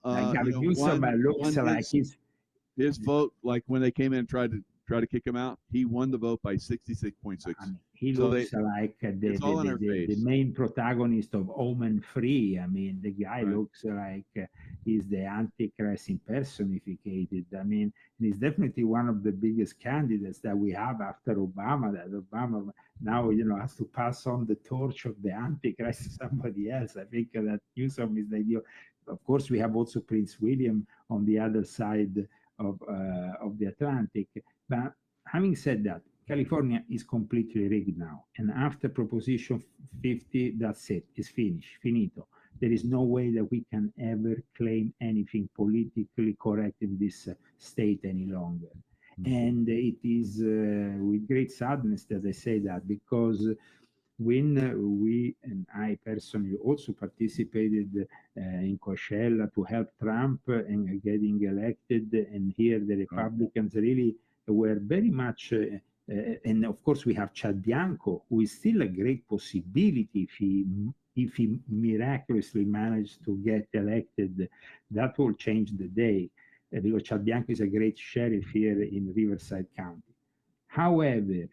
A: his vote, like when they came in and tried to kick him out, he won the vote by 66.6.
B: He looks like the main protagonist of Omen Free. I mean, the guy looks like he's the Antichrist impersonified. I mean, he's definitely one of the biggest candidates that we have after Obama. That Obama now, you know, has to pass on the torch of the Antichrist to somebody else. I think that Newsom is the ideal. Of course, we have also Prince William on the other side of the Atlantic. But having said that, California is completely rigged now. And after Proposition 50, that's it. It's finished. Finito. There is no way that we can ever claim anything politically correct in this state any longer. And it is with great sadness that I say that, because when we, and I personally also participated in Coachella to help Trump and getting elected, and here the Republicans really were very much, and of course we have Chad Bianco, who is still a great possibility if he miraculously managed to get elected. That will change the day, because Chad Bianco is a great sheriff here in Riverside County. However,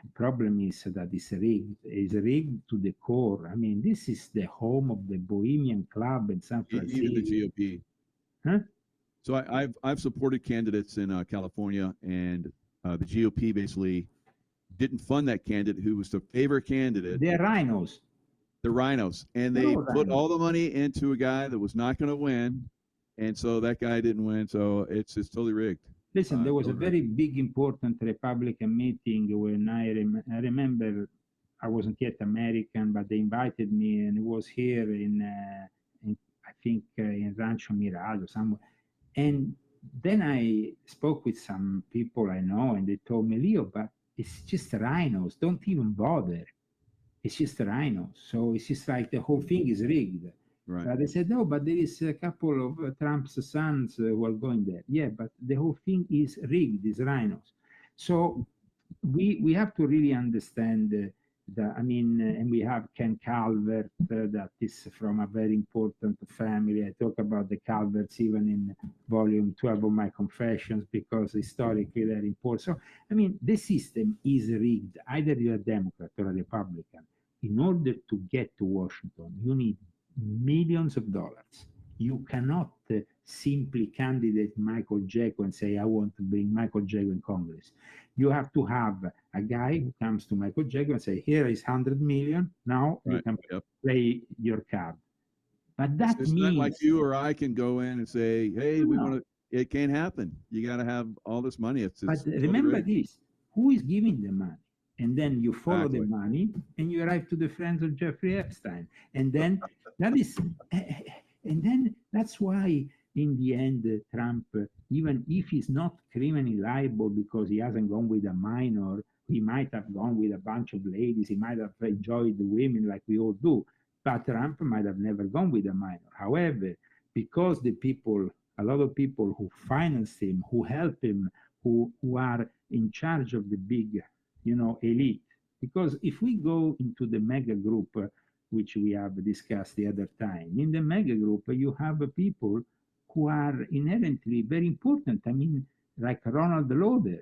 B: the problem is that it's rigged. It's rigged to the core. I mean, this is the home of the Bohemian Club in San Francisco.
A: Even the GOP.
B: Huh?
A: So I've supported candidates in California, and the GOP basically didn't fund that candidate who was the favorite candidate.
B: They're rhinos.
A: The rhinos. And they put all the money into a guy that was not going to win, and so that guy didn't win. So it's totally rigged.
B: Listen, there was a very big, important Republican meeting when I remember I wasn't yet American, but they invited me, and it was here in I think in Rancho Mirage or somewhere. And then I spoke with some people I know, and they told me, Leo, but it's just rhinos. Don't even bother. It's just rhinos. So it's just like the whole thing is rigged.
A: Right.
B: They said, no, but there is a couple of Trump's sons who are going there. Yeah, but the whole thing is rigged, these rhinos. So we have to really understand that, I mean, and we have Ken Calvert, that is from a very important family. I talk about the Calverts even in volume 12 of my Confessions, because historically they're important. So, I mean, the system is rigged. Either you're a Democrat or a Republican. In order to get to Washington, you need millions of dollars. You cannot simply candidate Michael Jaco and say, I want to bring Michael Jaco in Congress. You have to have a guy who comes to Michael Jaco and say, here is 100 million. Now you can play your card. But that
A: it's
B: means
A: not like you or I can go in and say, hey, we want to. It can't happen. You got to have all this money.
B: But remember this: who is giving the money? and then you follow the money, and you arrive to the friends of Jeffrey Epstein, and then that is, and then that's why in the end Trump, even if he's not criminally liable because he hasn't gone with a minor, he might have gone with a bunch of ladies, he might have enjoyed the women like we all do, but Trump might have never gone with a minor. However, because the people, a lot of people who finance him, who help him, who are in charge of the big, elite. Because if we go into the mega group, which we have discussed the other time, in the mega group, you have people who are inherently very important. I mean, like Ronald Lauder,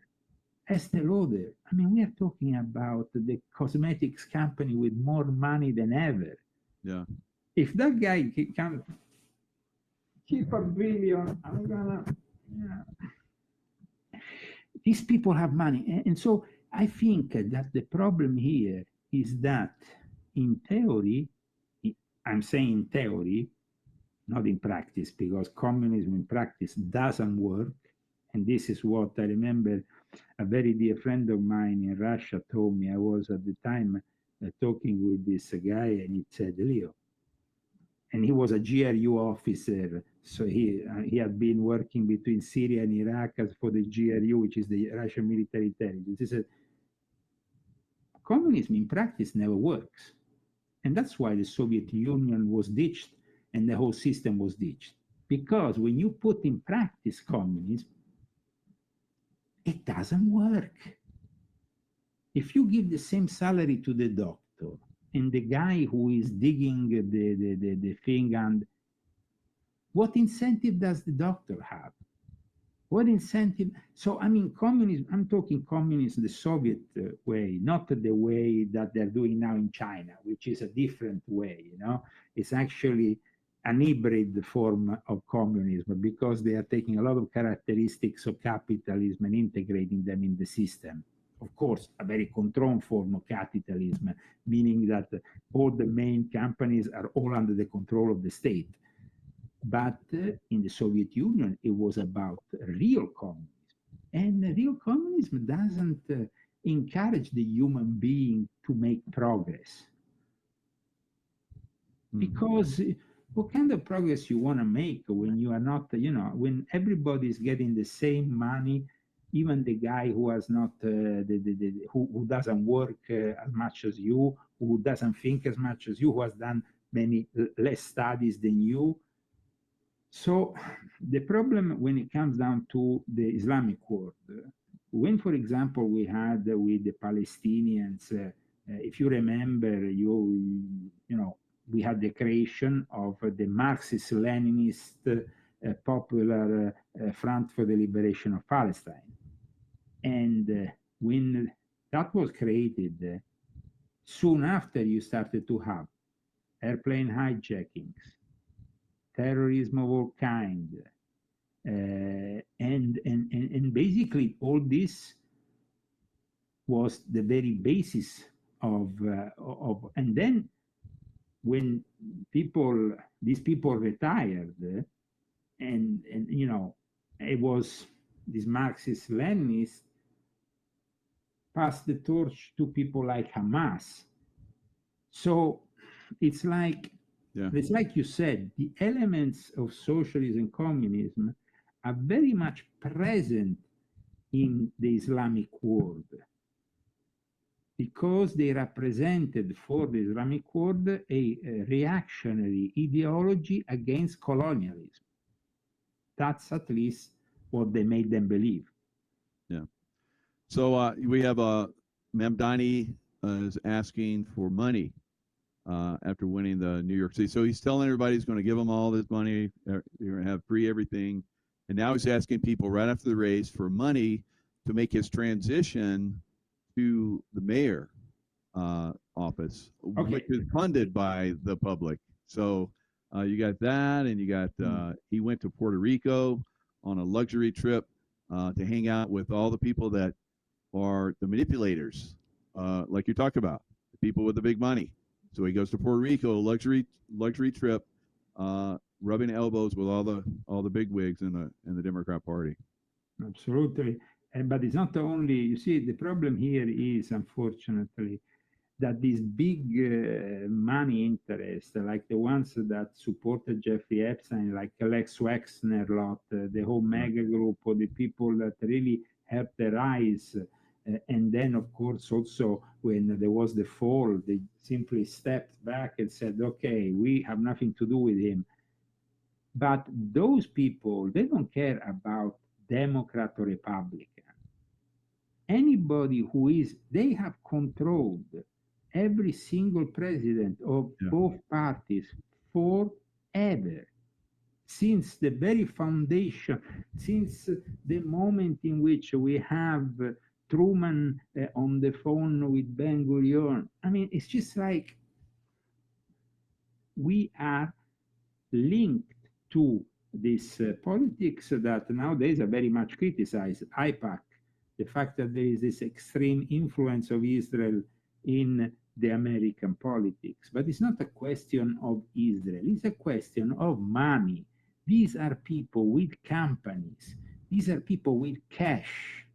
B: Estee Lauder. I mean, we are talking about the cosmetics company with more money than ever.
A: Yeah.
B: If that guy can keep $1 billion, I'm gonna. These people have money, and so I think that the problem here is that in theory, I'm saying in theory, not in practice, because communism in practice doesn't work. And this is what I remember a very dear friend of mine in Russia told me. I was at the time talking with this guy, and he said, Leo, and he was a GRU officer. So he had been working between Syria and Iraq as for the GRU, which is the Russian military intelligence. He said, communism in practice never works. And that's why the Soviet Union was ditched and the whole system was ditched. Because when you put in practice communism, it doesn't work. If you give the same salary to the doctor and the guy who is digging the thing, and what incentive does the doctor have? What incentive? So, I mean, communism, I'm talking communism the Soviet way, not the way that they're doing now in China, which is a different way, It's actually an hybrid form of communism because they are taking a lot of characteristics of capitalism and integrating them in the system. Of course, a very controlled form of capitalism, meaning that all the main companies are all under the control of the state. But in the Soviet Union, it was about real communism. And real communism doesn't encourage the human being to make progress. Because what kind of progress you want to make when you are not, when everybody is getting the same money, even the guy who has not, who doesn't work as much as you, who doesn't think as much as you, who has done many less studies than you. So the problem when it comes down to the Islamic world, when, for example, we had with the Palestinians, if you remember, we had the creation of the Marxist-Leninist Popular Front for the Liberation of Palestine. And when that was created, soon after you started to have airplane hijackings, terrorism of all kind, and basically all this was the very basis of and then when these people retired, and it was this Marxist Leninist passed the torch to people like Hamas. So it's like it's like you said, the elements of socialism and communism are very much present in the Islamic world because they represented for the Islamic world a reactionary ideology against colonialism. That's at least what they made them believe.
A: Yeah. So we have Mamdani is asking for money after winning the New York City. So he's telling everybody he's going to give them all this money. They're going to have free everything. And now he's asking people right after the race for money to make his transition to the mayor office, which is funded by the public. So you got that, and you got he went to Puerto Rico on a luxury trip to hang out with all the people that are the manipulators, like you talked about, the people with the big money. So he goes to Puerto Rico, luxury trip, rubbing elbows with all the big wigs in the Democrat Party.
B: Absolutely. But it's not only, you see, the problem here is, unfortunately, that these big money interests, like the ones that supported Jeffrey Epstein, like Lex Wexner lot, the whole mega group, or the people that really helped the rise. And then, of course, also when there was the fall, they simply stepped back and said, okay, we have nothing to do with him. But those people, they don't care about Democrat or Republican. Anybody who is, they have controlled every single president of both parties forever, since the very foundation, since the moment in which we have Truman on the phone with Ben Gurion. I mean, it's just like we are linked to this politics that nowadays are very much criticized. IPAC, the fact that there is this extreme influence of Israel in the American politics. But it's not a question of Israel, it's a question of money. These are people with companies, these are people with cash.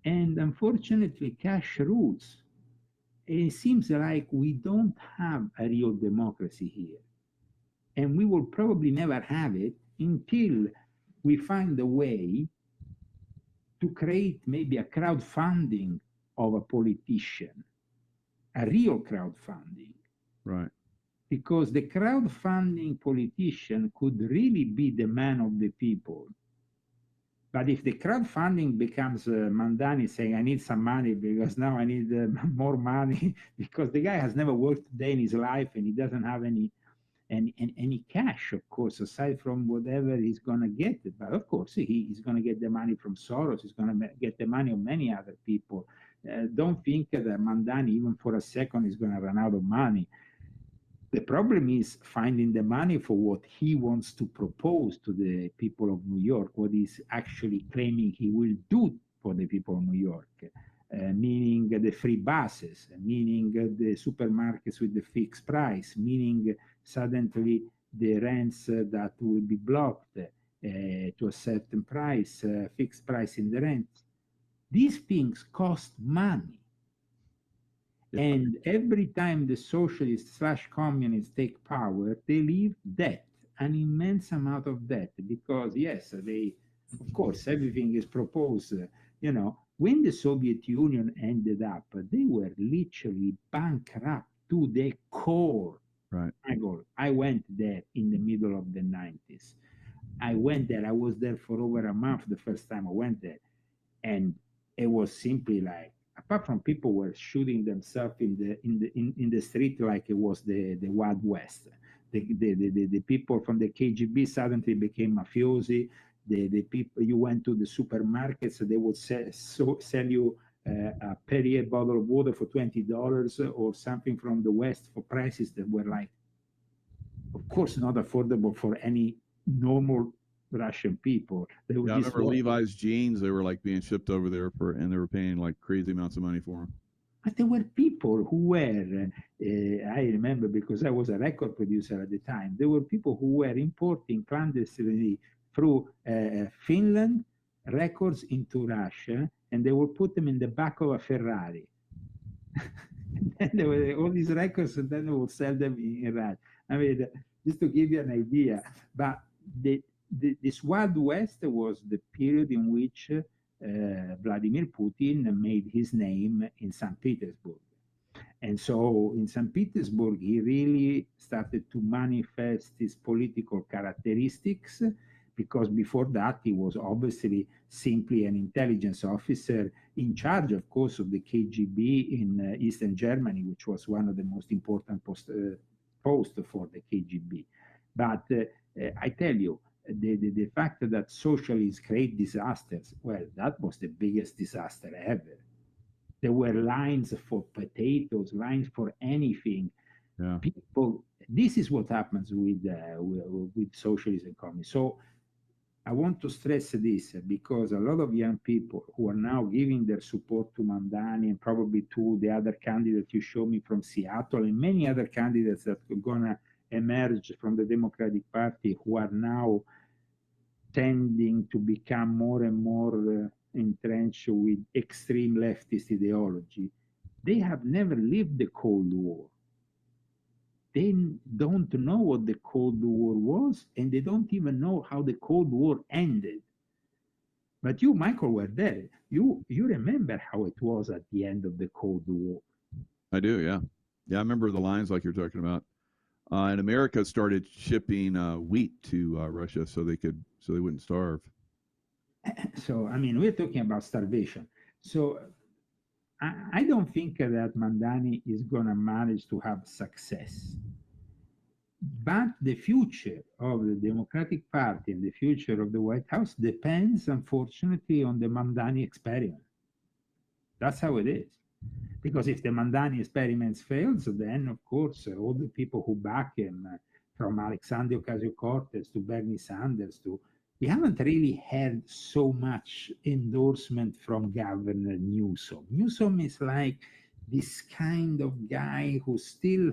B: And unfortunately, cash rules. It seems like we don't have a real democracy here. And we will probably never have it until we find a way to create maybe a crowdfunding of a politician, a real crowdfunding.
A: Right.
B: Because the crowdfunding politician could really be the man of the people. But if the crowdfunding becomes Mamdani saying, I need some money because now I need more money, because the guy has never worked a day in his life and he doesn't have any cash, of course, aside from whatever he's going to get. But of course, he's going to get the money from Soros. He's going to get the money of many other people. Don't think that Mamdani, even for a second, is going to run out of money. The problem is finding the money for what he wants to propose to the people of New York, what he's actually claiming he will do for the people of New York. Meaning the free buses, meaning the supermarkets with the fixed price, meaning suddenly the rents that will be blocked to a certain price, fixed price in the rent. These things cost money. And every time the socialists / communists take power, they leave debt, an immense amount of debt, because yes, they, of course, everything is proposed, you know. When the Soviet Union ended up, they were literally bankrupt to the core.
A: Right.
B: I went there in the middle of the 90s. I went there. I was there for over a month the first time I went there. And it was simply like, apart from people were shooting themselves in the street like it was the Wild West. The people from the KGB suddenly became mafiosi. The people, you went to the supermarkets, they would sell you a Perrier bottle of water for $20 or something from the West for prices that were like, of course, not affordable for any normal Russian people.
A: I remember Levi's jeans, they were like being shipped over there and they were paying like crazy amounts of money for them.
B: But there were people who were, I remember because I was a record producer at the time, there were people who were importing clandestinely through Finland records into Russia, and they would put them in the back of a Ferrari. And there were all these records, and then they would sell them in Russia. I mean, just to give you an idea, but this Wild West was the period in which Vladimir Putin made his name in St. Petersburg. And so in St. Petersburg, he really started to manifest his political characteristics, because before that, he was obviously simply an intelligence officer in charge, of course, of the KGB in Eastern Germany, which was one of the most important posts for the KGB. But I tell you, the fact that socialists create disasters, well, that was the biggest disaster ever. There were lines for potatoes, lines for anything.
A: Yeah.
B: People, this is what happens with socialism and communism. So I want to stress this, because a lot of young people who are now giving their support to Mamdani and probably to the other candidates you showed me from Seattle and many other candidates that are going to emerge from the Democratic Party, who are now tending to become more and more entrenched with extreme leftist ideology, they have never lived the Cold War. They don't know what the Cold War was, and they don't even know how the Cold War ended. But you, Michael, were there. You remember how it was at the end of the Cold War.
A: I do, yeah. Yeah, I remember the lines like you're talking about. And America started shipping wheat to Russia so they wouldn't starve.
B: So, I mean, we're talking about starvation. So I don't think that Mamdani is going to manage to have success. But the future of the Democratic Party and the future of the White House depends, unfortunately, on the Mamdani experiment. That's how it is. Because if the Mamdani experiments fails, then, of course, all the people who back him, from Alexandria Ocasio-Cortez to Bernie Sanders we haven't really had so much endorsement from Governor Newsom. Newsom is like this kind of guy who still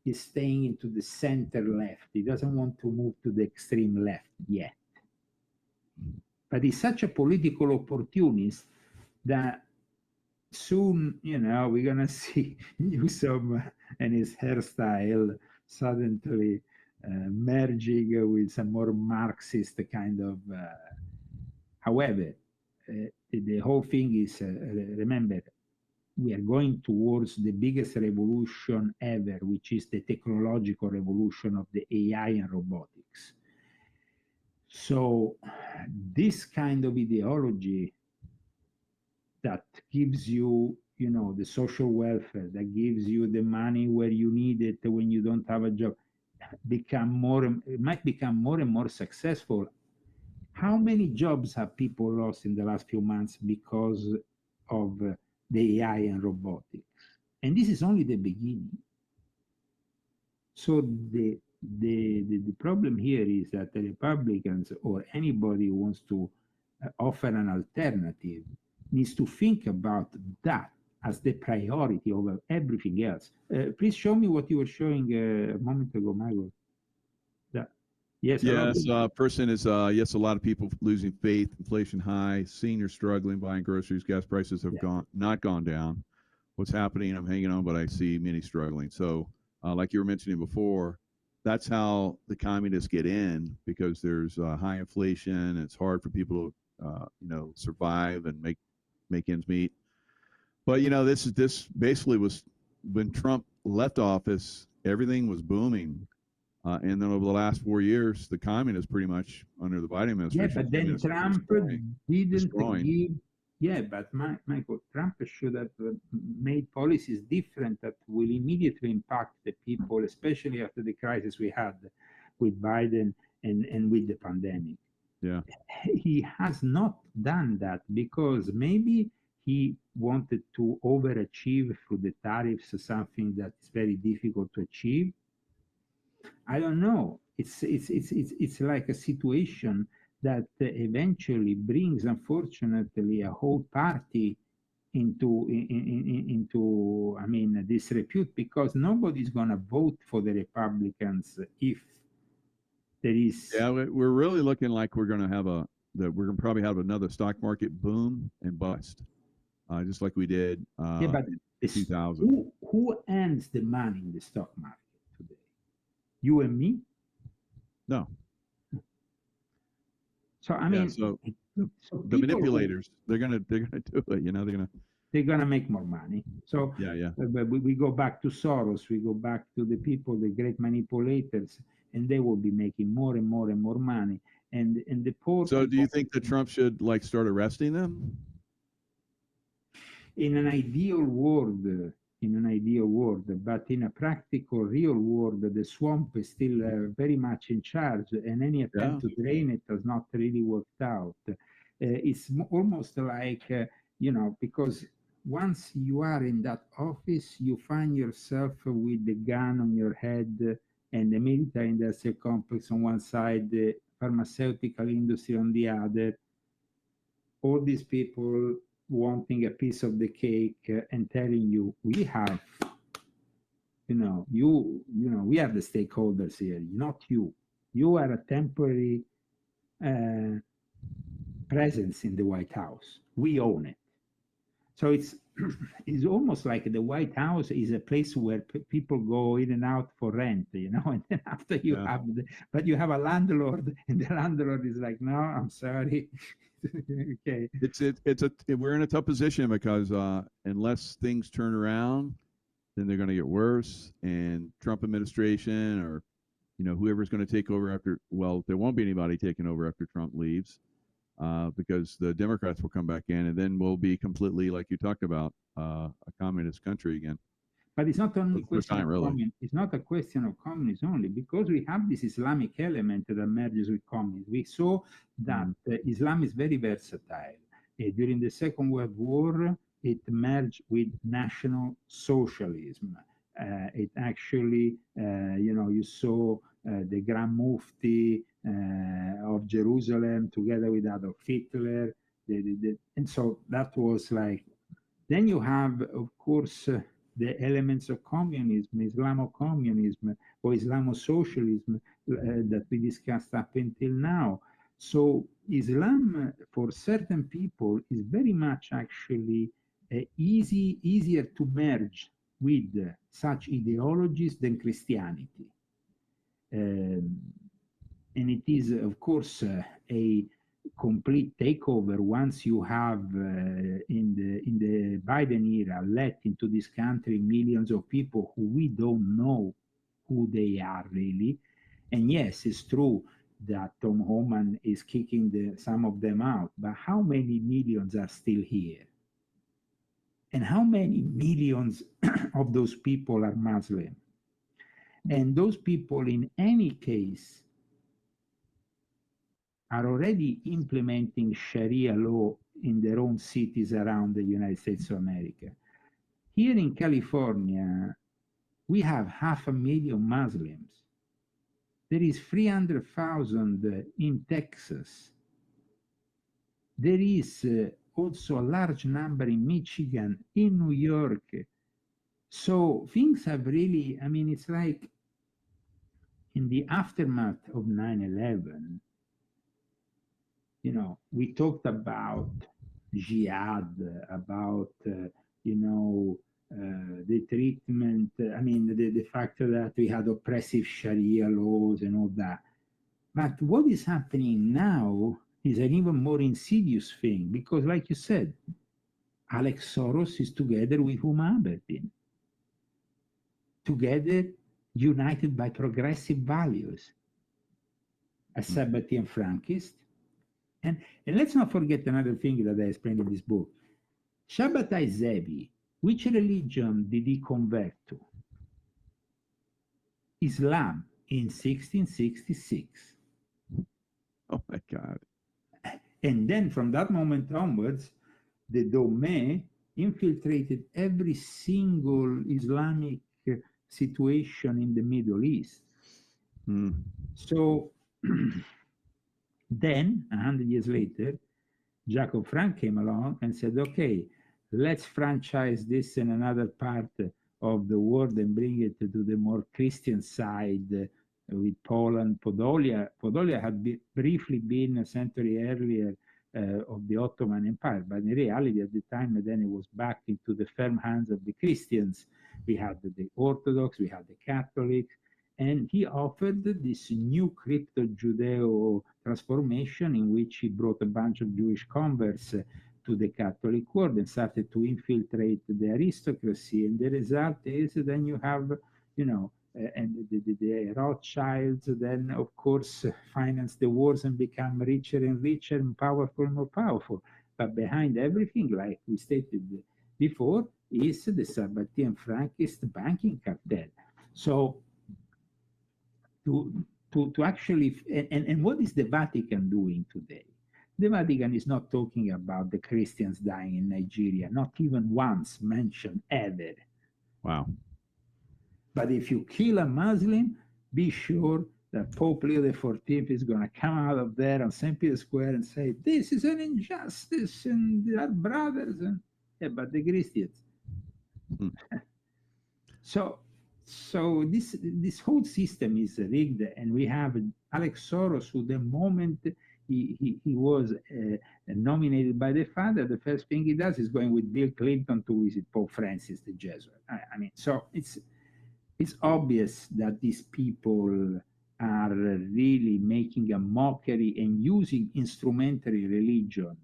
B: is staying into the center left. He doesn't want to move to the extreme left yet. But he's such a political opportunist that soon, we're going to see Newsom and his hairstyle suddenly merging with some more Marxist kind of. However, the whole thing is, remember, we are going towards the biggest revolution ever, which is the technological revolution of the AI and robotics. So this kind of ideology that gives you, the social welfare, that gives you the money where you need it when you don't have a job, it might become more and more successful. How many jobs have people lost in the last few months because of the AI and robotics? And this is only the beginning. So the problem here is that the Republicans or anybody who wants to offer an alternative needs to think about that as the priority over everything else. Please show me what you were showing a moment ago, Michael. Yes.
A: Person is yes, a lot of people losing faith, inflation high, seniors struggling, buying groceries, gas prices have not gone down. What's happening? I'm hanging on, but I see many struggling. So, like you were mentioning before, that's how the communists get in, because there's high inflation. It's hard for people to survive and make ends meet. But this basically was when Trump left office, everything was booming. And then over the last 4 years, the communists pretty much under the Biden administration.
B: Yeah, but then Trump didn't give. Yeah, but Michael, Trump should have made policies different that will immediately impact the people, especially after the crisis we had with Biden and with the pandemic.
A: Yeah.
B: He has not done that because maybe he wanted to overachieve through the tariffs, something that is very difficult to achieve. I don't know. It's like a situation that eventually brings, unfortunately, a whole party into disrepute, because nobody's going to vote for the Republicans if there is.
A: Yeah, we're really looking like we're going to probably have another stock market boom and bust, just like we did in 2000.
B: Who earns the money in the stock market today? You and me?
A: No.
B: So I mean,
A: so the manipulators, they're gonna do it.
B: They're gonna make more money. So we go back to Soros. We go back to the people, the great manipulators, and they will be making more and more and more money. And the poor.
A: So do you think that Trump should start arresting them?
B: In an ideal world, but in a practical, real world, the swamp is still very much in charge, and any attempt to drain it has not really worked out. It's almost like, because once you are in that office, you find yourself with the gun on your head and the military industrial complex on one side, the pharmaceutical industry on the other, all these people wanting a piece of the cake and telling you, we have, we are the stakeholders here, not you. You are a temporary presence in the White House. we own it. So it's it's almost like the White House is a place where people go in and out for rent, you know, and then after you have, but you have a landlord, and the landlord is like, no, I'm sorry. Okay.
A: We're in a tough position because unless things turn around, then they're going to get worse. And Trump administration, or whoever's going to take over after, well, there won't be anybody taking over after Trump leaves. Because the Democrats will come back in, and then we'll be completely, like you talked about, a communist country again.
B: But it's not only question of communism. It's not a question of communism only, because we have this Islamic element that merges with communism. We saw that Islam is very versatile. During the Second World War, it merged with National Socialism. It actually, you saw the Grand Mufti of Jerusalem together with Adolf Hitler. And so that was like, then you have, of course, the elements of communism, Islamo-communism or Islamo-socialism that we discussed up until now. So Islam, for certain people, is very much actually easier to merge with such ideologies than Christianity. And it is, of course, a complete takeover once you have in the Biden era let into this country millions of people who we don't know who they are really. And yes, it's true that Tom Homan is kicking some of them out, but how many millions are still here? And how many millions of those people are Muslim? And those people, in any case, are already implementing Sharia law in their own cities around the United States of America. Here in California, we have 500,000 Muslims. There is 300,000 in Texas. There is also a large number in Michigan, in New York. So things have really, I mean, it's like in the aftermath of 9/11, we talked about jihad, about, the treatment, the fact that we had oppressive Sharia laws and all that. But what is happening now is an even more insidious thing, because like you said, Alex Soros is together with Huma Abedin, together united by progressive values, a Sabbatean Frankist. And let's not forget another thing that I explained in this book. Shabbatai Zevi, which religion did he convert to? Islam in 1666.
A: Oh my God.
B: And then from that moment onwards, the Dome infiltrated every single Islamic situation in the Middle East. So then, 100 years later, Jacob Frank came along and said, okay, let's franchise this in another part of the world and bring it to the more Christian side with Poland, Podolia. Podolia had briefly been a century earlier of the Ottoman Empire, but in reality at the time, then it was back into the firm hands of the Christians. We had the Orthodox, we had the Catholics, and he offered this new crypto-Judeo transformation in which he brought a bunch of Jewish converts to the Catholic world and started to infiltrate the aristocracy. And the result is then you have, and the Rothschilds then, of course, finance the wars and become richer and richer and powerful and more powerful. But behind everything, like we stated before, is the Sabbatean Frankist banking cartel. So to actually, and what is the Vatican doing today? The Vatican is not talking about the Christians dying in Nigeria, not even once mentioned ever.
A: Wow.
B: But if you kill a Muslim, be sure that Pope Leo XIV is going to come out of there on St. Peter's Square and say, this is an injustice and they are brothers. And yeah, but the Christians. So this whole system is rigged, and we have Alex Soros, who the moment he was nominated by the father, the first thing he does is going with Bill Clinton to visit Pope Francis the Jesuit. I mean, so it's obvious that these people are really making a mockery and using instrumentary religion.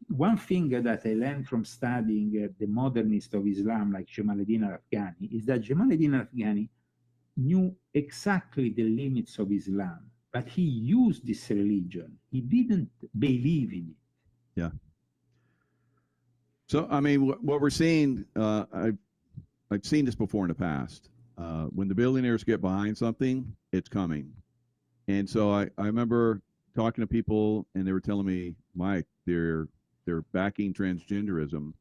B: One thing that I learned from studying the modernists of Islam, like Jamaluddin al-Afghani, is that Jamaluddin al-Afghani knew exactly the limits of Islam, but he used this religion. He didn't believe in it.
A: Yeah. So, I mean, what we're seeing, I've seen this before in the past. When the billionaires get behind something, it's coming. And so I remember talking to people, and they were telling me, Mike, they're backing transgenderism,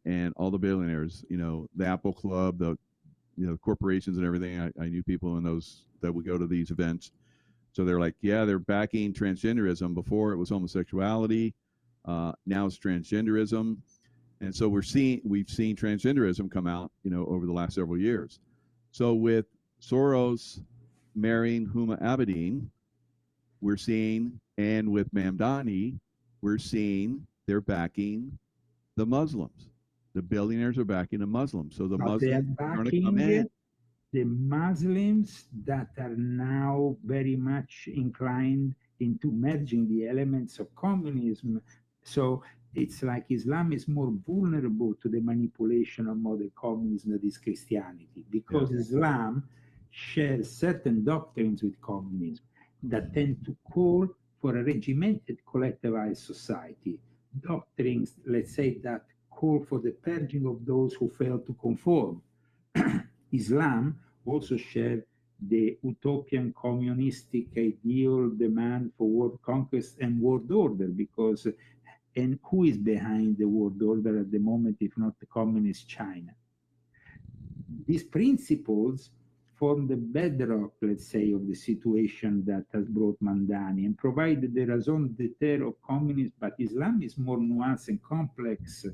A: and all the billionaires, you know, the Apple Club, the corporations and everything. I knew people in those that would go to these events. So they're like, yeah, they're backing transgenderism. Before it was homosexuality, now it's transgenderism, and so we've seen transgenderism come out, you know, over the last several years. So with Soros marrying Huma Abedin, we're seeing, and with Mamdani, we're seeing they're backing the Muslims. The billionaires are backing the Muslims. So the Muslims are going to come in.
B: The Muslims that are now very much inclined into merging the elements of communism. So it's like Islam is more vulnerable to the manipulation of modern communism that is Christianity, because Islam shares certain doctrines with communism that tend to call for a regimented collectivized society. Doctrines, let's say, that call for the purging of those who fail to conform. Islam also shares the utopian communistic ideal demand for world conquest and world order, because, and who is behind the world order at the moment, if not the communist China? These principles form the bedrock, let's say, of the situation that has brought Mamdani and provided the raison d'etre of communism. But Islam is more nuanced and complex.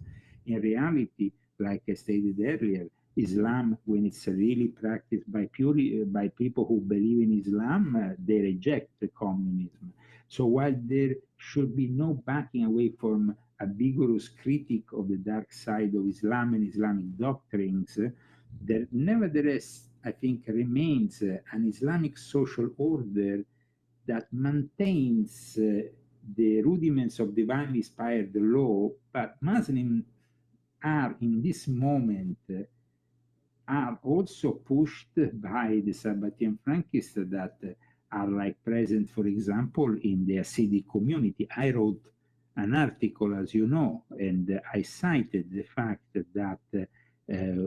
B: In reality, like I stated earlier, Islam, when it's really practiced by people who believe in Islam, they reject the communism. So while there should be no backing away from a vigorous critique of the dark side of Islam and Islamic doctrines, there nevertheless, I think, remains an Islamic social order that maintains the rudiments of divinely inspired law, but Muslims are in this moment are also pushed by the Sabbatean Frankists that are like present, for example, in the Hasidic community. I wrote an article, as you know, and I cited the fact that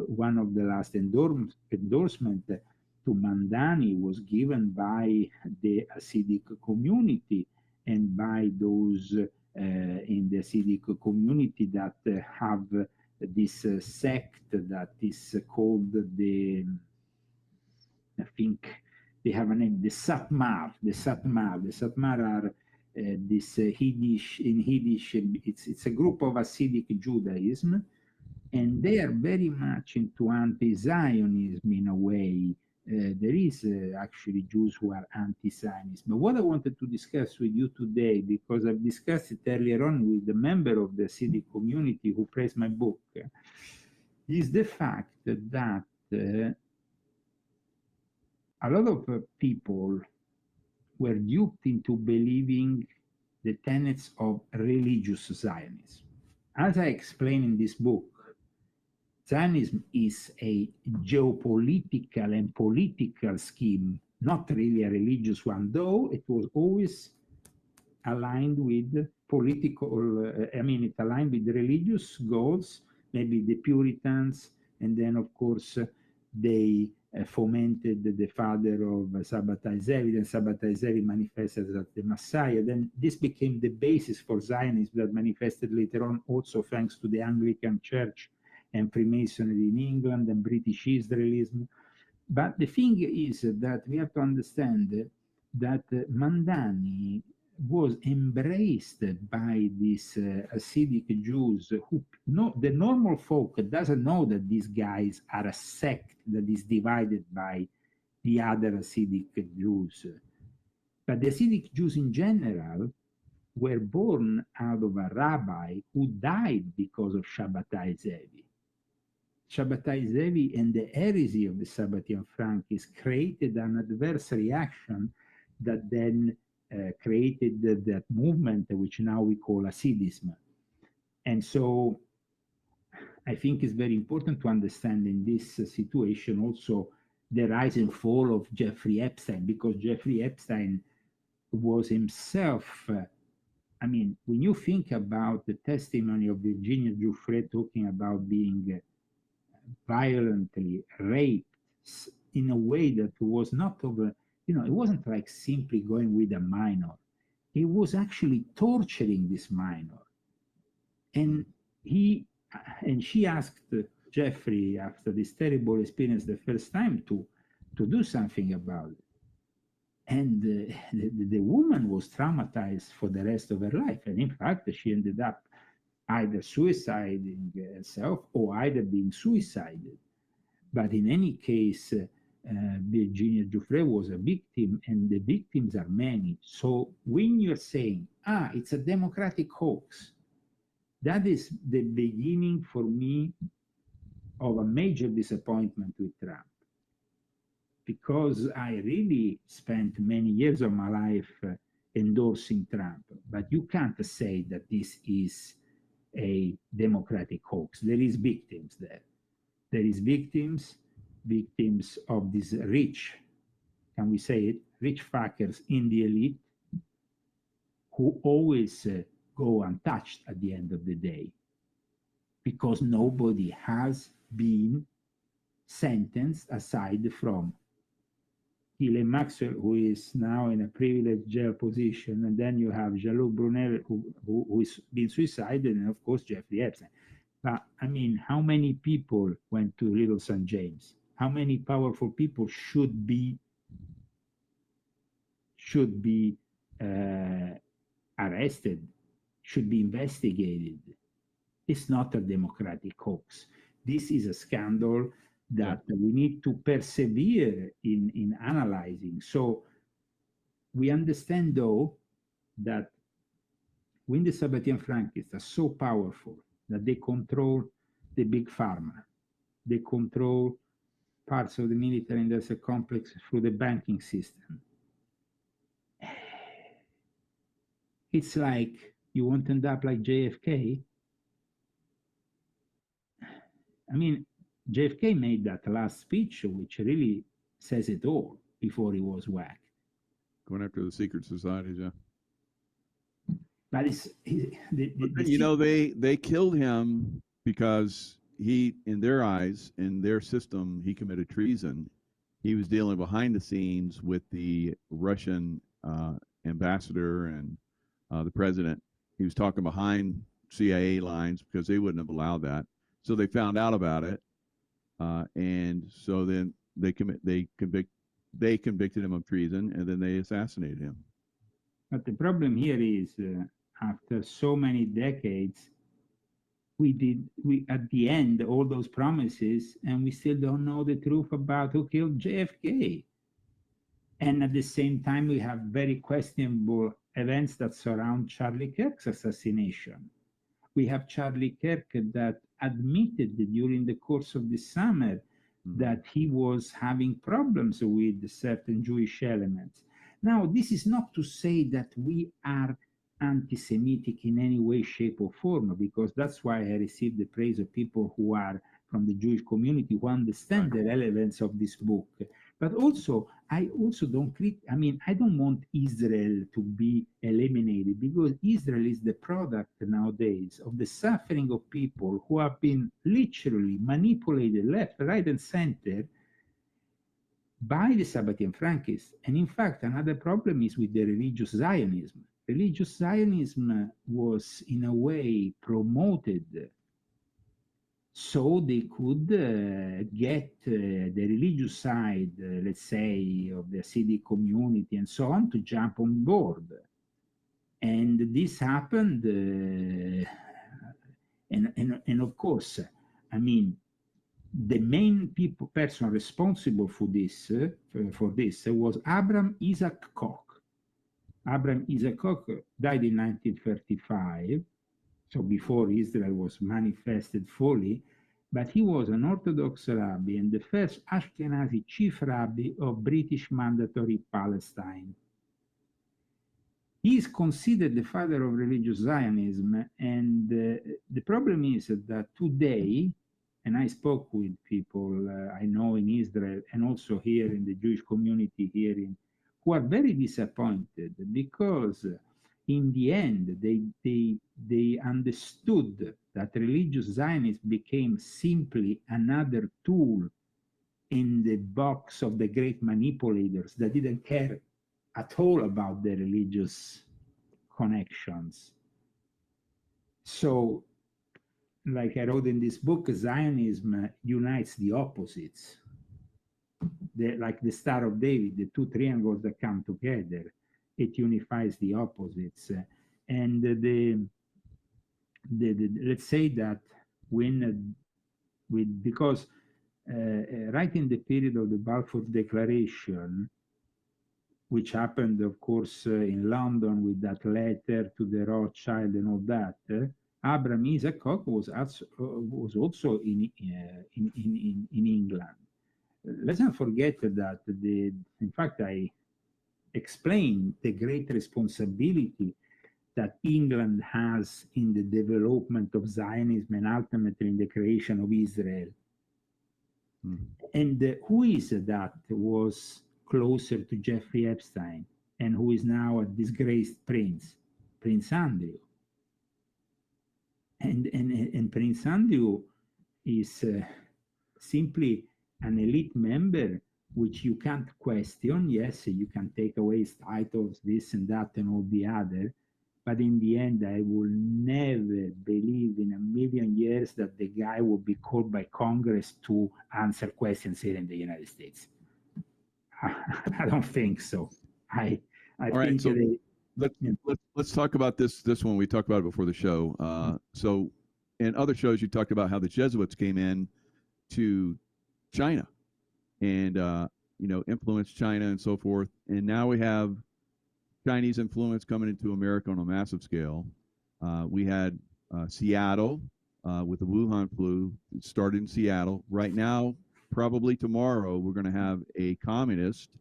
B: one of the last endorsement to Mamdani was given by the Hasidic community and by those in the Hasidic community that have this sect that is called the, I think they have a name, the Satmar. The Satmar are this Yiddish, in Yiddish, it's a group of Hasidic Judaism, and they are very much into anti-Zionism in a way. There is actually Jews who are anti-Zionist. But what I wanted to discuss with you today, because I've discussed it earlier on with a member of the Hasidic community who praised my book, is the fact that a lot of people were duped into believing the tenets of religious Zionism. As I explain in this book, Zionism is a geopolitical and political scheme, not really a religious one, though it was always aligned with political, it aligned with religious goals, maybe the Puritans, and then, of course, they fomented the father of Sabbatai Zevi, and Sabbatai Zevi manifested as the Messiah. Then this became the basis for Zionism that manifested later on also thanks to the Anglican Church and Freemasonry in England and British Israelism. But the thing is that we have to understand that Mamdani was embraced by these Hasidic Jews who the normal folk doesn't know that these guys are a sect that is divided by the other Hasidic Jews. But the Hasidic Jews in general were born out of a rabbi who died because of Shabbatai Zevi. Shabbatai Zevi and the heresy of the Sabbatian Frankists created an adverse reaction that then created that movement, which now we call Hasidism. And so I think it's very important to understand in this situation also the rise and fall of Jeffrey Epstein, because Jeffrey Epstein was himself, I mean, when you think about the testimony of Virginia Giuffre talking about being violently raped in a way that was not over, you know, it wasn't like simply going with a minor. He was actually torturing this minor. And she asked Jeffrey after this terrible experience the first time to do something about it. And the woman was traumatized for the rest of her life. And in fact, she ended up either suiciding herself or either being suicided. But in any case, Virginia Giuffre was a victim, and the victims are many. So when you're saying, it's a democratic hoax, that is the beginning for me of a major disappointment with Trump. Because I really spent many years of my life endorsing Trump, but you can't say that this is a democratic hoax. There is victims there. There is victims of these rich, can we say it, rich fuckers in the elite who always go untouched at the end of the day, because nobody has been sentenced aside from Ghislaine Maxwell, who is now in a privileged jail position, and then you have Jean-Luc Brunel, who is being suicided, and of course Jeffrey Epstein. But I mean, how many people went to Little St. James? How many powerful people should be arrested, should be investigated? It's not a democratic hoax. This is a scandal that we need to persevere in analyzing. So we understand, though, that when the Sabbatian Frankists are so powerful that they control the big pharma, they control parts of the military industrial complex through the banking system. It's like you won't end up like JFK. I mean, JFK made that last speech, which really says it all, before he was whacked.
A: Going after the secret societies, yeah.
B: But it's
A: you know, they killed him because he, in their eyes, in their system, he committed treason. He was dealing behind the scenes with the Russian ambassador and the president. He was talking behind CIA lines because they wouldn't have allowed that. So they found out about it, and so then they convicted him of treason, and then they assassinated him.
B: But the problem here is, after so many decades, we at the end all those promises, and we still don't know the truth about who killed JFK. And at the same time, we have very questionable events that surround Charlie Kirk's assassination. We have Charlie Kirk that admitted during the course of the summer that he was having problems with certain Jewish elements. Now, this is not to say that we are anti-Semitic in any way, shape, or form, because that's why I received the praise of people who are from the Jewish community who understand the relevance of this book. But also, I don't want Israel to be eliminated, because Israel is the product nowadays of the suffering of people who have been literally manipulated left, right, and center by the Sabbatian Frankists. And in fact, another problem is with the religious Zionism. Religious Zionism was, in a way, promoted so they could get the religious side, let's say, of the Hasidic community and so on, to jump on board. And this happened, and of course, I mean, the main person responsible for this was Abraham Isaac Koch. Abraham Isakov died in 1935, so before Israel was manifested fully, but he was an Orthodox rabbi and the first Ashkenazi chief rabbi of British Mandatory Palestine. He is considered the father of religious Zionism, and the problem is that today, and I spoke with people I know in Israel and also here in the Jewish community here who are very disappointed because in the end they understood that religious Zionism became simply another tool in the box of the great manipulators that didn't care at all about the religious connections. So, like I wrote in this book, Zionism unites the opposites. Like the Star of David, the two triangles that come together, it unifies the opposites. And let's say that because right in the period of the Balfour Declaration, which happened, of course, in London with that letter to the Rothschild and all that, Abraham Isakov was also in England. Let's not forget that in fact, I explained the great responsibility that England has in the development of Zionism and ultimately in the creation of Israel. And who is that was closer to Jeffrey Epstein and who is now a disgraced prince? Prince Andrew. And Prince Andrew is simply an elite member which you can't question. Yes, you can take away his titles, this and that and all the other, but in the end, I will never believe in a million years that the guy will be called by Congress to answer questions here in the United States. I don't think so. I think
A: so let's talk about this one. We talked about it before the show. So in other shows, you talked about how the Jesuits came in to China and influenced China and so forth. And now we have Chinese influence coming into America on a massive scale. We had Seattle with the Wuhan flu. It started in Seattle. Right now, probably tomorrow, we're going to have a communist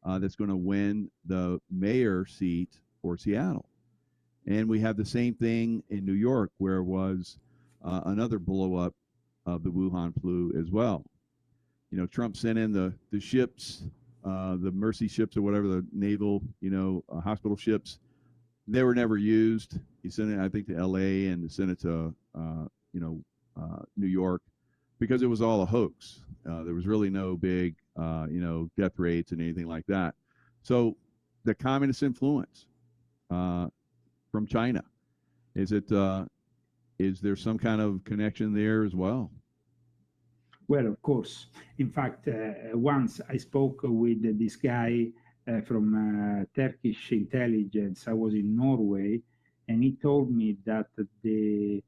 A: that's going to win the mayor seat for Seattle. And we have the same thing in New York, where was another blow up of the Wuhan flu as well. Trump sent in the ships, the Mercy ships or whatever, the naval, hospital ships. They were never used. He sent it, I think, to L.A. and sent it to, New York because it was all a hoax. There was really no big, death rates and anything like that. So the communist influence from China, is there some kind of connection there as well?
B: Well, of course. In fact, once I spoke with this guy from Turkish intelligence. I was in Norway, and he told me that the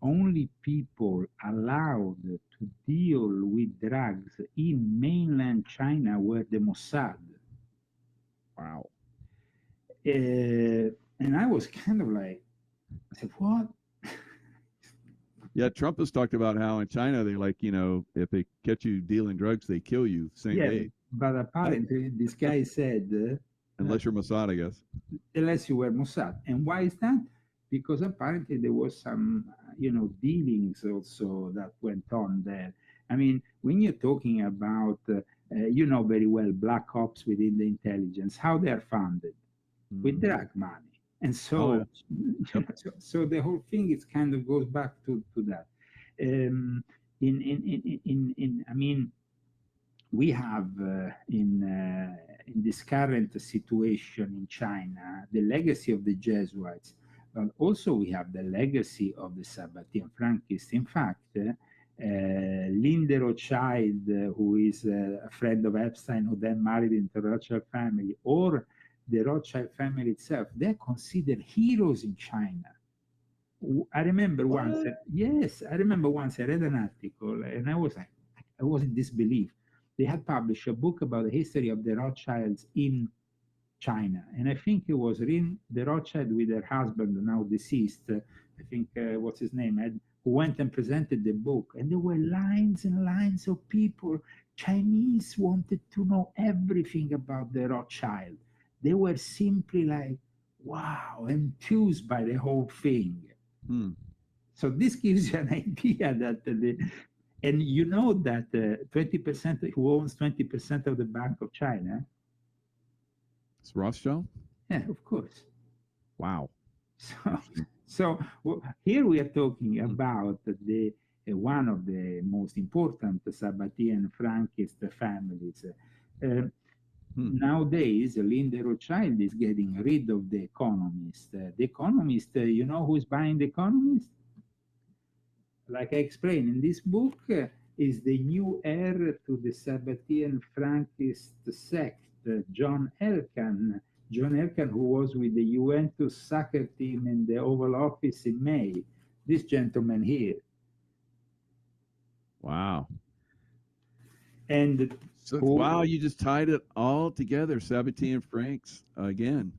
B: only people allowed to deal with drugs in mainland China were the Mossad.
A: Wow.
B: And I was kind of like, I said, what?
A: Yeah, Trump has talked about how in China they if they catch you dealing drugs, they kill you same day.
B: But apparently this guy said,
A: unless you're Mossad, I guess.
B: Unless you were Mossad. And why is that? Because apparently there was some, dealings also that went on there. I mean, when you're talking about, very well, black ops within the intelligence, how they are funded with drug money. And so, so the whole thing is kind of goes back to that. I mean, we have in this current situation in China the legacy of the Jesuits, but also we have the legacy of the Sabbatean Frankists. In fact, Linda Rothschild, who is a friend of Epstein, who then married into the Rothschild family, or the Rothschild family itself, they're considered heroes in China. I remember once, I read an article and I was in disbelief. They had published a book about the history of the Rothschilds in China. And I think it was Rin the Rothschild with her husband, now deceased, I think, what's his name, Ed, who went and presented the book. And there were lines and lines of people. Chinese wanted to know everything about the Rothschild. They were simply like, wow, enthused by the whole thing. So this gives you an idea that and you know that 20%, who owns 20% of the Bank of China?
A: It's Rothschild?
B: Yeah, of course.
A: Wow.
B: So here we are talking about the one of the most important Sabbatean Frankist families. Nowadays, Linda Rothschild is getting rid of The Economist. The Economist, you know who's buying The Economist? Like I explained in this book, is the new heir to the Sabbatean Frankist sect, John Elkann. John Elkann, who was with the Juventus soccer team in the Oval Office in May. This gentleman here.
A: Wow.
B: And
A: so, wow, you just tied it all together. Sabbatean Franks again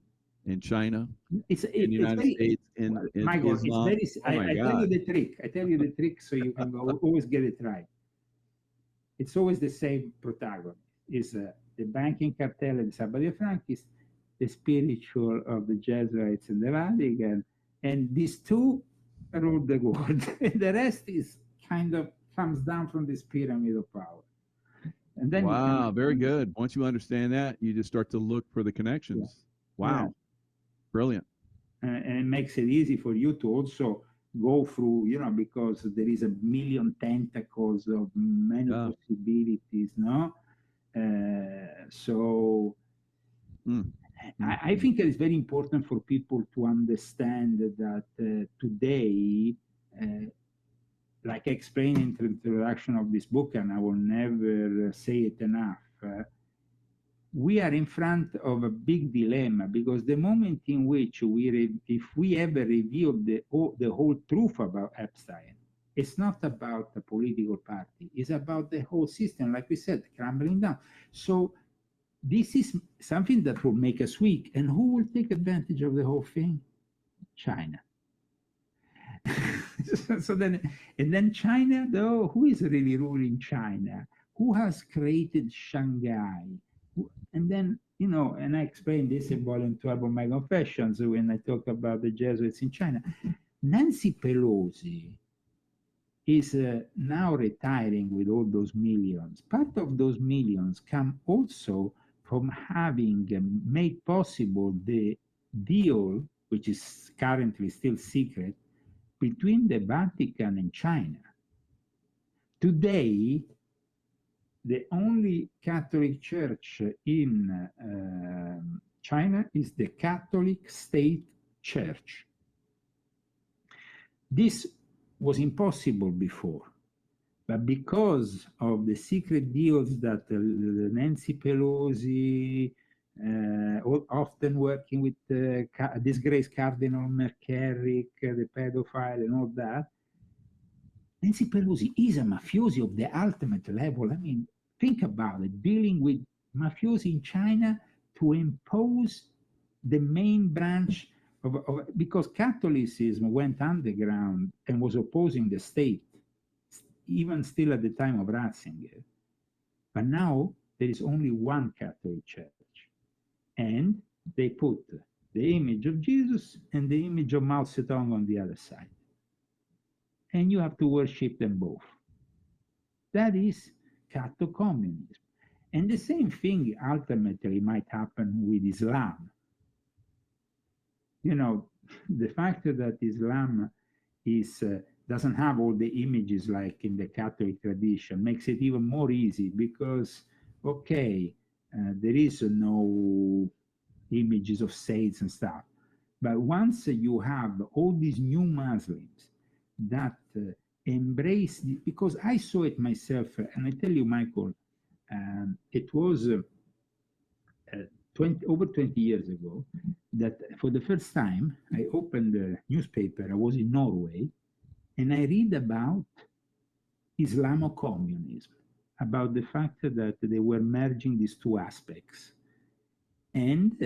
A: in China, in the United States, in
B: Michael,
A: Islam.
B: It's very, I tell you the trick. I tell you the trick so you can always get it right. It's always the same protagonist. Is the banking cartel and the Sabbatean Frankists, the spiritual of the Jesuits and the Vatican, and these two rule the world. And the rest is kind of comes down from this pyramid of power. And then
A: wow, very good. Once you understand that, you just start to look for the connections. Yeah. Wow, yeah. Brilliant.
B: And it makes it easy for you to also go through, you know, because there is a million tentacles of many possibilities, no? I think it is very important for people to understand that today, like I explained in the introduction of this book, and I will never say it enough, we are in front of a big dilemma, because the moment in which if we ever reveal the whole truth about Epstein, it's not about the political party, it's about the whole system, like we said, crumbling down. So this is something that will make us weak. And who will take advantage of the whole thing? China. So then China, though, who is really ruling China? Who has created Shanghai? And then, you know, and I explained this in volume 12 of my Confessions when I talk about the Jesuits in China. Nancy Pelosi is now retiring with all those millions. Part of those millions come also from having made possible the deal, which is currently still secret, between the Vatican and China. Today, the only Catholic Church in China is the Catholic State Church. This was impossible before, but because of the secret deals that Nancy Pelosi, often working with disgraced Cardinal McCarrick, the pedophile and all that, Nancy Pelosi is a mafiosi of the ultimate level. I mean, think about it, dealing with mafiosi in China to impose the main branch because Catholicism went underground and was opposing the state, even still at the time of Ratzinger. But now there is only one Catholic Church. And they put the image of Jesus and the image of Mao Zedong on the other side. And you have to worship them both. That is catho-communism. And the same thing ultimately might happen with Islam. You know, the fact that Islam doesn't have all the images like in the Catholic tradition makes it even more easy because, okay, there is no images of saints and stuff. But once you have all these new Muslims that embrace, because I saw it myself, and I tell you, Michael, it was over 20 years ago that for the first time I opened the newspaper. I was in Norway, and I read about Islamo-communism, about the fact that they were merging these two aspects. And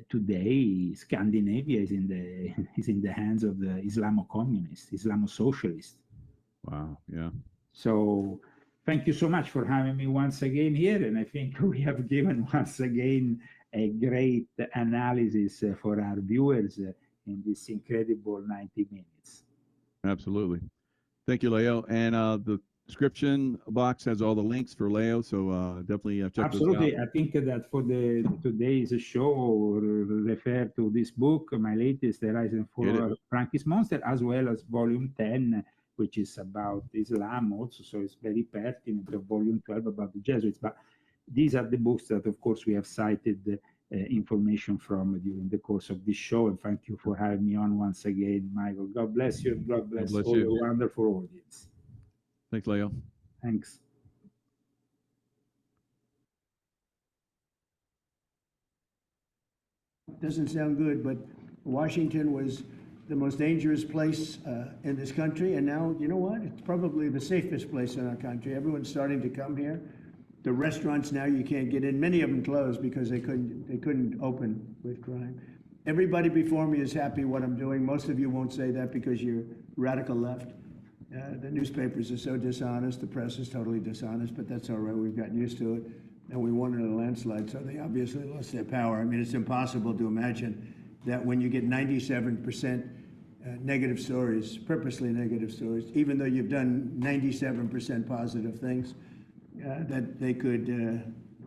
B: today, Scandinavia is in the is in the hands of the Islamo-communist, Islamo-socialist.
A: Wow. Yeah.
B: So thank you so much for having me once again here. And I think we have given once again a great analysis for our viewers in this incredible 90 minutes.
A: Absolutely. Thank you, Leo. And the description box has all the links for Leo, so definitely check those out.
B: Absolutely. I think that for the today's show, refer to this book, my latest, The Rise and Fall of Frankie's Monster, as well as Volume 10, which is about Islam also. So it's very pertinent, of Volume 12 about the Jesuits. But these are the books that, of course, we have cited information from during the course of this show. And thank you for having me on once again, Michael. God bless you. And God bless all the wonderful audience.
A: Thanks, Leo.
B: Thanks.
C: Doesn't sound good, but Washington was the most dangerous place in this country, and now, you know what? It's probably the safest place in our country. Everyone's starting to come here. The restaurants now you can't get in. Many of them closed because they couldn't open with crime. Everybody before me is happy what I'm doing. Most of you won't say that because you're radical left. The newspapers are so dishonest. The press is totally dishonest, but that's all right. We've gotten used to it. And we won in a landslide, so they obviously lost their power. I mean, it's impossible to imagine that when you get 97% negative stories, purposely negative stories, even though you've done 97% positive things, that they could,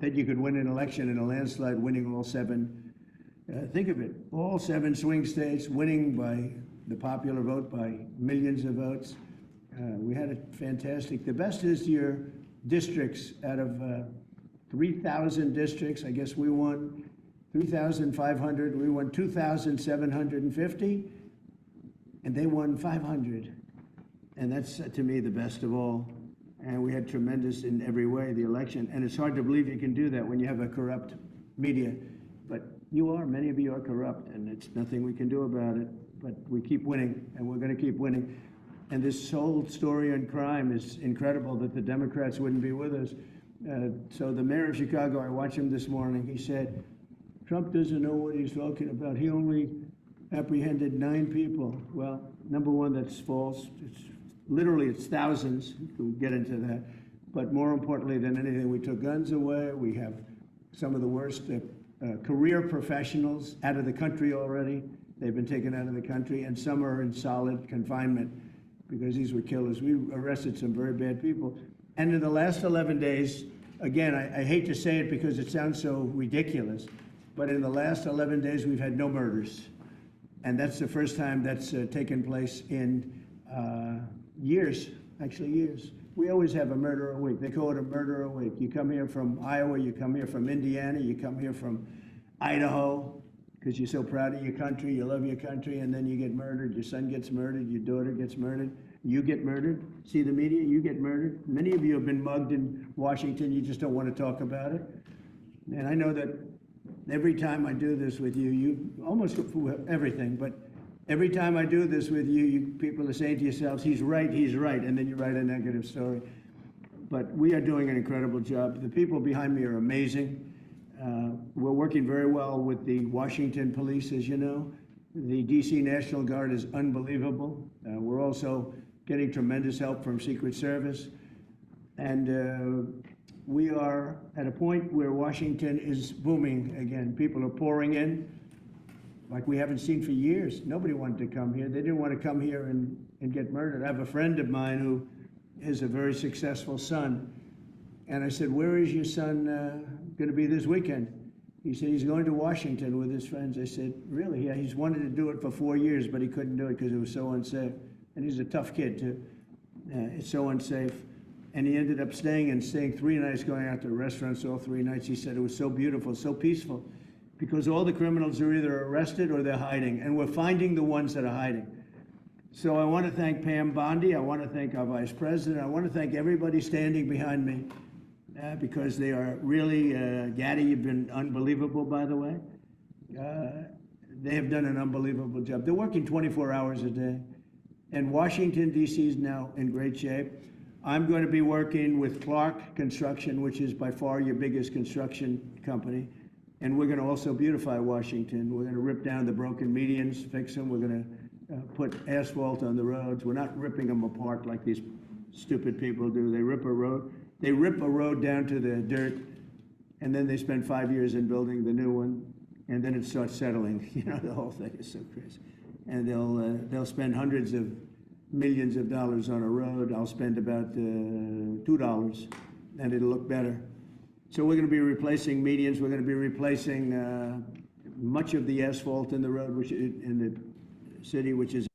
C: that you could win an election in a landslide, winning all 7. Think of it, all 7 swing states, winning by the popular vote by millions of votes. We had a fantastic, the best is your districts out of 3,000 districts. I guess we won 3,500. We won 2,750, and they won 500. And that's, to me, the best of all. And we had tremendous in every way, the election. And it's hard to believe you can do that when you have a corrupt media. But you are, many of you are corrupt, and it's nothing we can do about it. But we keep winning, and we're going to keep winning. And this whole story on crime is incredible that the Democrats wouldn't be with us. So the mayor of Chicago, I watched him this morning, he said, Trump doesn't know what he's talking about. He only apprehended 9 people. Well, number one, that's false. It's thousands. We'll get into that. But more importantly than anything, we took guns away. We have some of the worst career professionals out of the country already. They've been taken out of the country, and some are in solid confinement because these were killers. We arrested some very bad people. And in the last 11 days, again, I hate to say it because it sounds so ridiculous, but in the last 11 days, we've had no murders. And that's the first time that's taken place in years, actually years. We always have a murder a week. They call it a murder a week. You come here from Iowa, you come here from Indiana, you come here from Idaho, because you're so proud of your country, you love your country, and then you get murdered. Your son gets murdered, your daughter gets murdered. You get murdered. See the media, you get murdered. Many of you have been mugged in Washington. You just don't want to talk about it. And I know that every time I do this with you, you almost everything, but every time I do this with you, you people are saying to yourselves, he's right, and then you write a negative story. But we are doing an incredible job. The people behind me are amazing. We're working very well with the Washington police, as you know. The DC National Guard is unbelievable. We're also getting tremendous help from Secret Service. And we are at a point where Washington is booming again. People are pouring in like we haven't seen for years. Nobody wanted to come here. They didn't want to come here and get murdered. I have a friend of mine who is a very successful son. And I said, where is your son going to be this weekend? He said he's going to Washington with his friends. I said, really? Yeah, he's wanted to do it for 4 years, but he couldn't do it because it was so unsafe. And he's a tough kid, too. It's so unsafe. And he ended up staying 3 nights, going out to restaurants all 3 nights. He said it was so beautiful, so peaceful, because all the criminals are either arrested or they're hiding, and we're finding the ones that are hiding. So I want to thank Pam Bondi. I want to thank our vice president. I want to thank everybody standing behind me because they are really, Gaddy, you've been unbelievable, by the way. They have done an unbelievable job. They're working 24 hours a day. And Washington, D.C. is now in great shape. I'm going to be working with Clark Construction, which is by far your biggest construction company. And we're going to also beautify Washington. We're going to rip down the broken medians, fix them. We're going to put asphalt on the roads. We're not ripping them apart like these stupid people do. They rip a road down to the dirt, and then they spend 5 years in building the new one, and then it starts settling. You know, the whole thing is so crazy. And they'll spend hundreds of millions of dollars on a road. I'll spend about $2, and it'll look better. So we're going to be replacing medians. We're going to be replacing much of the asphalt in the road, which in the city, which is